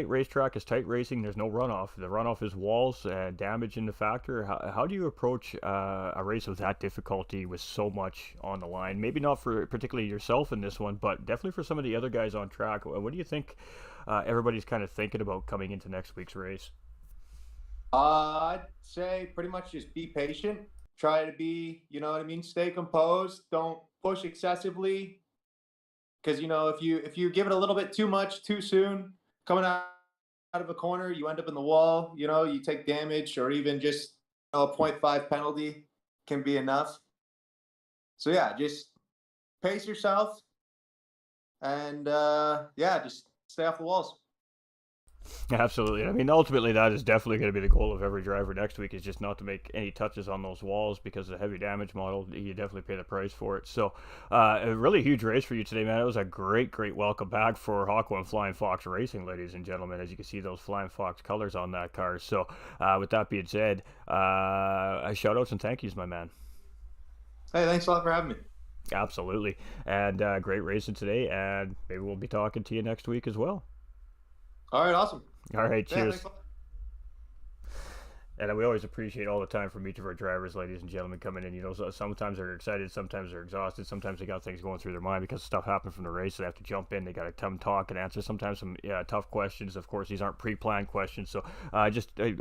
racetrack is tight racing. There's no runoff. The runoff is walls and damage in the factor. How do you approach a race of that difficulty with so much on the line? Maybe not for particularly yourself in this one, but definitely for some of the other guys on track. What do you think everybody's kind of thinking about coming into next week's race? I'd say pretty much just be patient. Try to be, stay composed. Don't push excessively. Because, if you give it a little bit too much too soon, coming out of a corner, you end up in the wall, you take damage, or even just a 0.5 penalty can be enough. So, just pace yourself and, just stay off the walls. Absolutely. I mean, ultimately, that is definitely going to be the goal of every driver next week, is just not to make any touches on those walls, because of the heavy damage model, you definitely pay the price for it. So, a really huge race for you today, man. It was a great, great welcome back for Hawko and Flying Fox Racing, ladies and gentlemen. As you can see, those Flying Fox colors on that car. So, with that being said, shout outs and thank yous, my man. Hey, thanks a lot for having me. Absolutely. And great racing today, and maybe we'll be talking to you next week as well. All right, awesome. All right, cheers. Yeah, and we always appreciate all the time from each of our drivers, ladies and gentlemen, coming in. Sometimes they're excited, sometimes they're exhausted, sometimes they got things going through their mind because stuff happened from the race. So they have to jump in. They got to come talk and answer sometimes some tough questions. Of course, these aren't pre-planned questions. So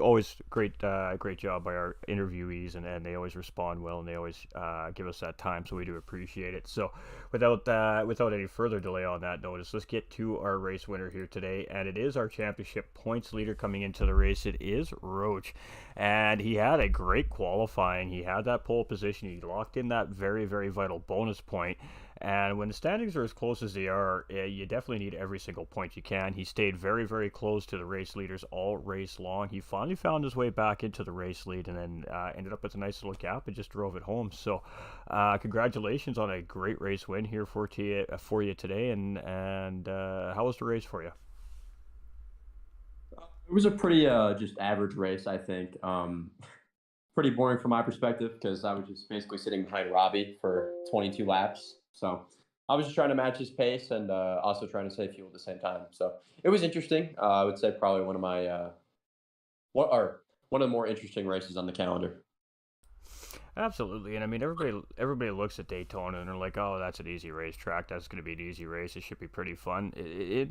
always great job by our interviewees, and they always respond well, and they always give us that time. So we do appreciate it. So without any further delay on that notice, let's get to our race winner here today. And it is our championship points leader coming into the race. It is Roach. And he had a great qualifying. He had that pole position. He locked in that very, very vital bonus point. And when the standings are as close as they are, you definitely need every single point you can. He stayed very, very close to the race leaders all race long. He finally found his way back into the race lead and then ended up with a nice little gap and just drove it home. So congratulations on a great race win here for you today. And how was the race for you? It was a pretty just average race, I think. Pretty boring from my perspective because I was just basically sitting behind Robbie for 22 laps. So I was just trying to match his pace and also trying to save fuel at the same time. So it was interesting. I would say probably one of my one of the more interesting races on the calendar. Absolutely, and I mean everybody looks at Daytona and they're like, "Oh, that's an easy racetrack. That's going to be an easy race. It should be pretty fun."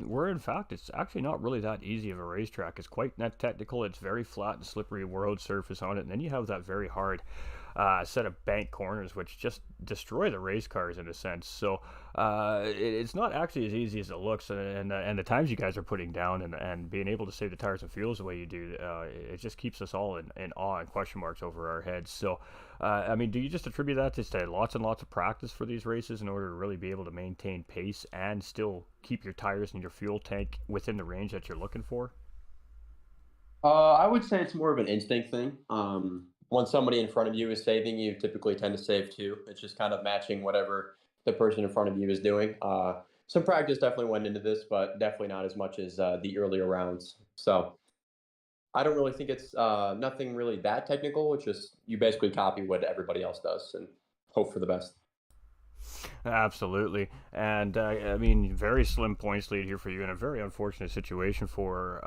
Where in fact, it's actually not really that easy of a racetrack. It's quite not technical. It's very flat and slippery road surface on it, and then you have that very hard set of bank corners, which just destroy the race cars in a sense. So it's not actually as easy as it looks, and the times you guys are putting down and being able to save the tires and fuels the way you do, it just keeps us all in awe and question marks over our heads. So, I mean, do you just attribute that to lots and lots of practice for these races in order to really be able to maintain pace and still keep your tires and your fuel tank within the range that you're looking for? I would say it's more of an instinct thing. When somebody in front of you is saving, you typically tend to save too. It's just kind of matching whatever the person in front of you is doing. Some practice definitely went into this, but definitely not as much as the earlier rounds. So I don't really think it's nothing really that technical. It's just you basically copy what everybody else does and hope for the best. Absolutely. And I mean, very slim points lead here for you in a very unfortunate situation for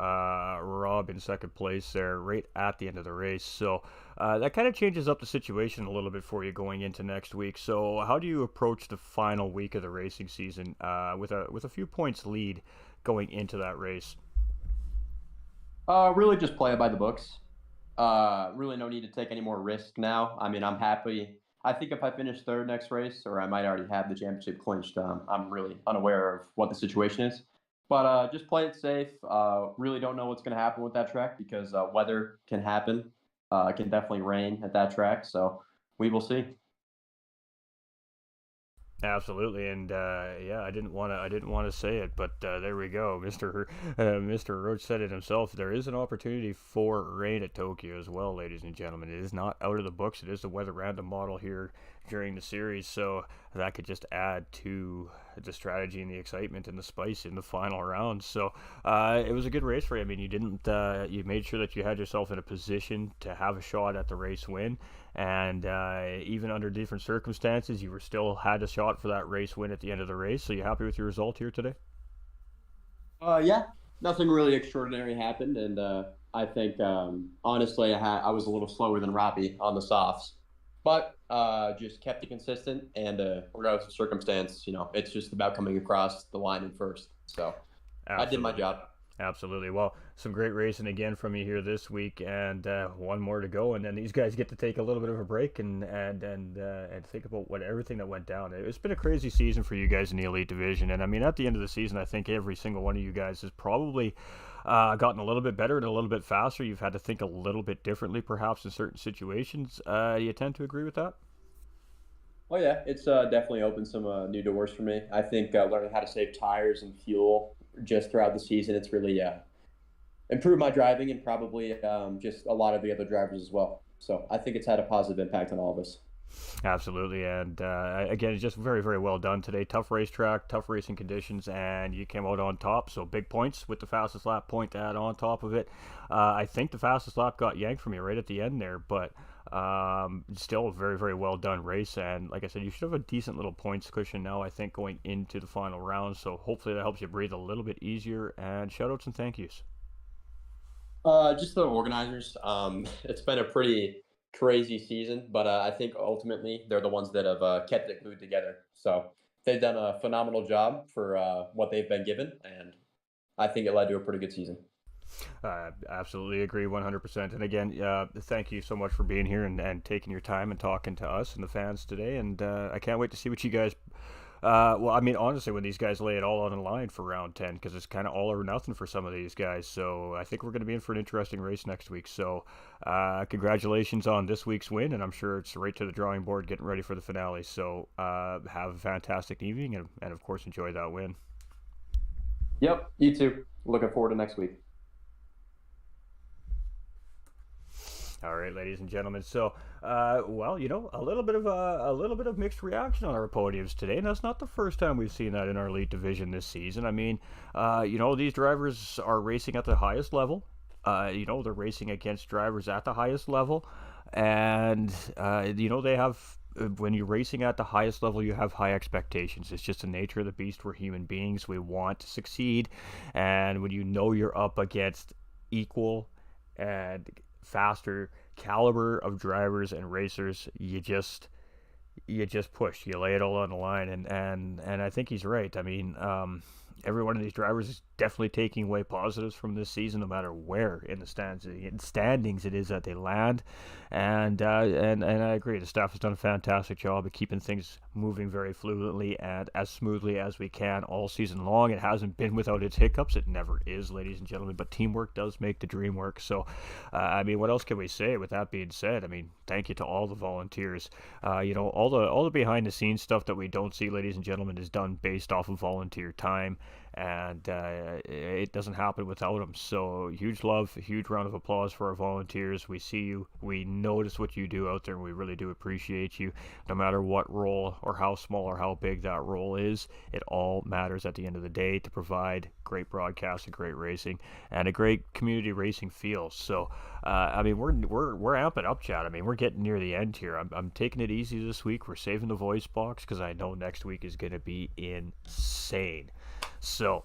Rob in second place there right at the end of the race. So that kind of changes up the situation a little bit for you going into next week. So how do you approach the final week of the racing season with a few points lead going into that race? Really just play it by the books. Really no need to take any more risk now. I mean, I'm happy. I think if I finish third next race, or I might already have the championship clinched, I'm really unaware of what the situation is. But just play it safe. Really don't know what's going to happen with that track because weather can happen. It can definitely rain at that track. So we will see. Absolutely, and yeah, I didn't want to say it, but there we go. Mr. Roach said it himself. There is an opportunity for rain at Tokyo as well, ladies and gentlemen. It is not out of the books. It is the weather random model here during the series, so that could just add to the strategy and the excitement and the spice in the final round. So it was a good race for you. I mean, you made sure that you had yourself in a position to have a shot at the race win. And even under different circumstances, you were still had a shot for that race win at the end of the race. So you happy with your result here today? Yeah, nothing really extraordinary happened, and I think honestly, I was a little slower than Robbie on the softs, but just kept it consistent. And regardless of circumstance, it's just about coming across the line in first. So I did my Absolutely. job. Absolutely. Well, some great racing again from you here this week, and one more to go, and then these guys get to take a little bit of a break and think about everything that went down. It's been a crazy season for you guys in the Elite Division, and I mean, at the end of the season, I think every single one of you guys has probably gotten a little bit better and a little bit faster. You've had to think a little bit differently, perhaps, in certain situations. You tend to agree with that? Oh yeah, it's definitely opened some new doors for me. I think learning how to save tires and fuel just throughout the season, it's really improved my driving and probably just a lot of the other drivers as well. So I think it's had a positive impact on all of us. Absolutely, and again, just very, very well done today. Tough racetrack, tough racing conditions, and you came out on top. So big points with the fastest lap point to add on top of it. I think the fastest lap got yanked from you right at the end there, but still a very, very well done race. And like I said, you should have a decent little points cushion now, I think, going into the final round. So hopefully that helps you breathe a little bit easier. And shout outs and thank yous. Just the organizers. It's been a pretty crazy season, but I think ultimately they're the ones that have kept it glued together. So they've done a phenomenal job for what they've been given, and I think it led to a pretty good season. Absolutely agree 100%. And again, thank you so much for being here and taking your time and talking to us and the fans today. And I can't wait to see what you guys Well, I mean, honestly, when these guys lay it all on the line for round 10, because it's kind of all or nothing for some of these guys. So I think we're going to be in for an interesting race next week. So congratulations on this week's win, and I'm sure it's right to the drawing board getting ready for the finale. So have a fantastic evening, and of course, enjoy that win. Yep, you too. Looking forward to next week. All right, ladies and gentlemen. So, well, you know, a little bit of mixed reaction on our podiums today, and that's not the first time we've seen that in our elite division this season. I mean, you know, these drivers are racing at the highest level. You know, they're racing against drivers at the highest level, and you know, they have. When you're racing at the highest level, you have high expectations. It's just the nature of the beast. We're human beings. We want to succeed, and when you know you're up against equal and faster caliber of drivers and racers, you just push, you lay it all on the line, and I think he's right. I mean, every one of these drivers is definitely taking away positives from this season, no matter where in the standings it is that they land, and I agree. The staff has done a fantastic job of keeping things moving very fluidly and as smoothly as we can all season long. It hasn't been without its hiccups. It never is, ladies and gentlemen. But teamwork does make the dream work. So, I mean, what else can we say? With that being said, I mean, thank you to all the volunteers. You know, all the behind the scenes stuff that we don't see, ladies and gentlemen, is done based off of volunteer time, and it doesn't happen without them. So huge love, a huge round of applause for our volunteers. We see you, we notice what you do out there, and we really do appreciate you. No matter what role or how small or how big that role is, it all matters at the end of the day to provide great broadcast and great racing and a great community racing feel. So I mean, we're amping up, Chad. I mean, we're getting near the end here. I'm taking it easy this week. We're saving the voice box because I know next week is going to be insane. So,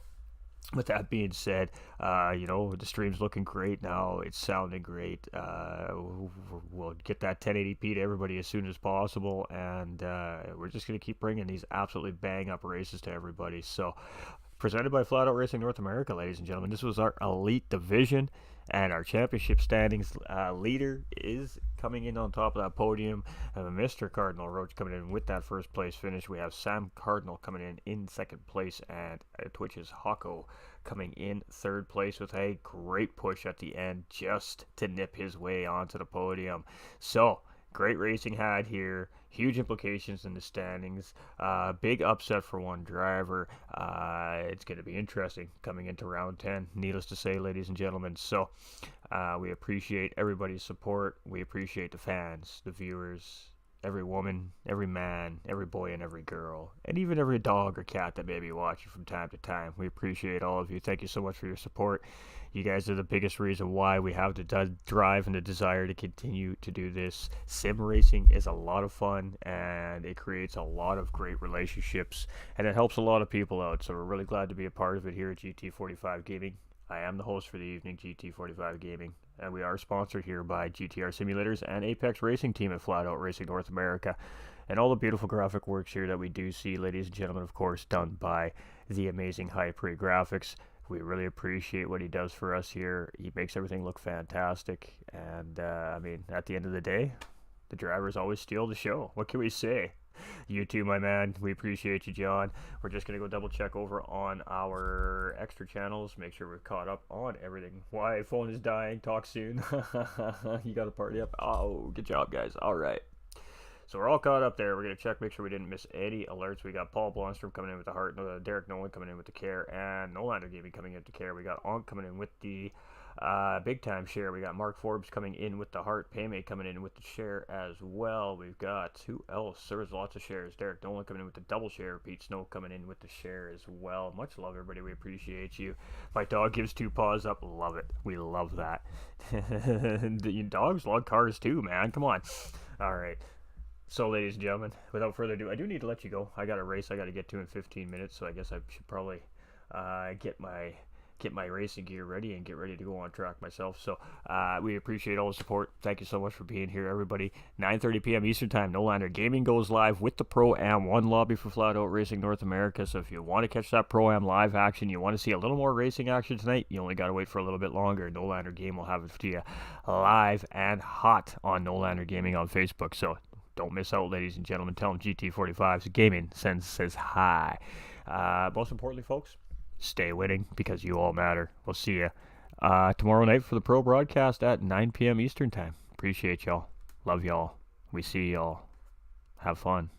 with that being said, you know, the stream's looking great now. It's sounding great. We'll get that 1080p to everybody as soon as possible, and we're just going to keep bringing these absolutely bang-up races to everybody. So, presented by Flatout Racing North America, ladies and gentlemen. This was our elite division, and our championship standings leader is coming in on top of that podium. Mr. Cardinal Roach coming in with that first place finish. We have Sam Cardinal coming in second place, and Twitch's Hako coming in third place with a great push at the end just to nip his way onto the podium. So, great racing had here. Huge implications in the standings. Big upset for one driver. It's going to be interesting coming into round 10, needless to say, ladies and gentlemen. So we appreciate everybody's support. We appreciate the fans, the viewers, every woman, every man, every boy, and every girl, and even every dog or cat that may be watching from time to time. We appreciate all of you. Thank you so much for your support. You guys are the biggest reason why we have the drive and the desire to continue to do this. Sim racing is a lot of fun, and it creates a lot of great relationships, and it helps a lot of people out. So we're really glad to be a part of it here at GT45 Gaming. I am the host for the evening, GT45 Gaming, and we are sponsored here by GTR Simulators and Apex Racing Team at Flatout Racing North America. And all the beautiful graphic works here that we do see, ladies and gentlemen, of course, done by the amazing High Pre Graphics. We really appreciate what he does for us here. He makes everything look fantastic. And, I mean, at the end of the day, the drivers always steal the show. What can we say? You too, my man. We appreciate you, John. We're just going to go double check over on our extra channels. Make sure we're caught up on everything. Why? Phone is dying. Talk soon. You got a party up? Oh, good job, guys. All right. So we're all caught up there. We're going to check, make sure we didn't miss any alerts. We got Paul Blomstrom coming in with the Heart, Derek Nolan coming in with the Care, and Nolander Gaming coming in with the Care. We got Onk coming in with the Big Time Share. We got Mark Forbes coming in with the Heart, Paymay coming in with the Share as well. We've got, who else? There was lots of shares. Derek Nolan coming in with the Double Share. Pete Snow coming in with the Share as well. Much love, everybody. We appreciate you. My dog gives 2 paws up. Love it. We love that. Dogs love cars too, man. Come on. All right. So, ladies and gentlemen, without further ado, I do need to let you go. I got a race I got to get to in 15 minutes, so I guess I should probably get my racing gear ready and get ready to go on track myself. So, we appreciate all the support. Thank you so much for being here, everybody. 9:30 p.m. Eastern Time, Nolander Gaming goes live with the Pro-Am 1 lobby for Flatout Racing North America. So, if you want to catch that Pro-Am live action, you want to see a little more racing action tonight, you only got to wait for a little bit longer. Nolander Game will have it to you live and hot on Nolander Gaming on Facebook. So, Don't miss out, ladies and gentlemen. Tell them GT45 Gaming says hi. Most importantly, folks, stay winning because you all matter. We'll see you tomorrow night for the pro broadcast at 9 p.m. Eastern Time. Appreciate y'all. Love y'all. We see y'all. Have fun.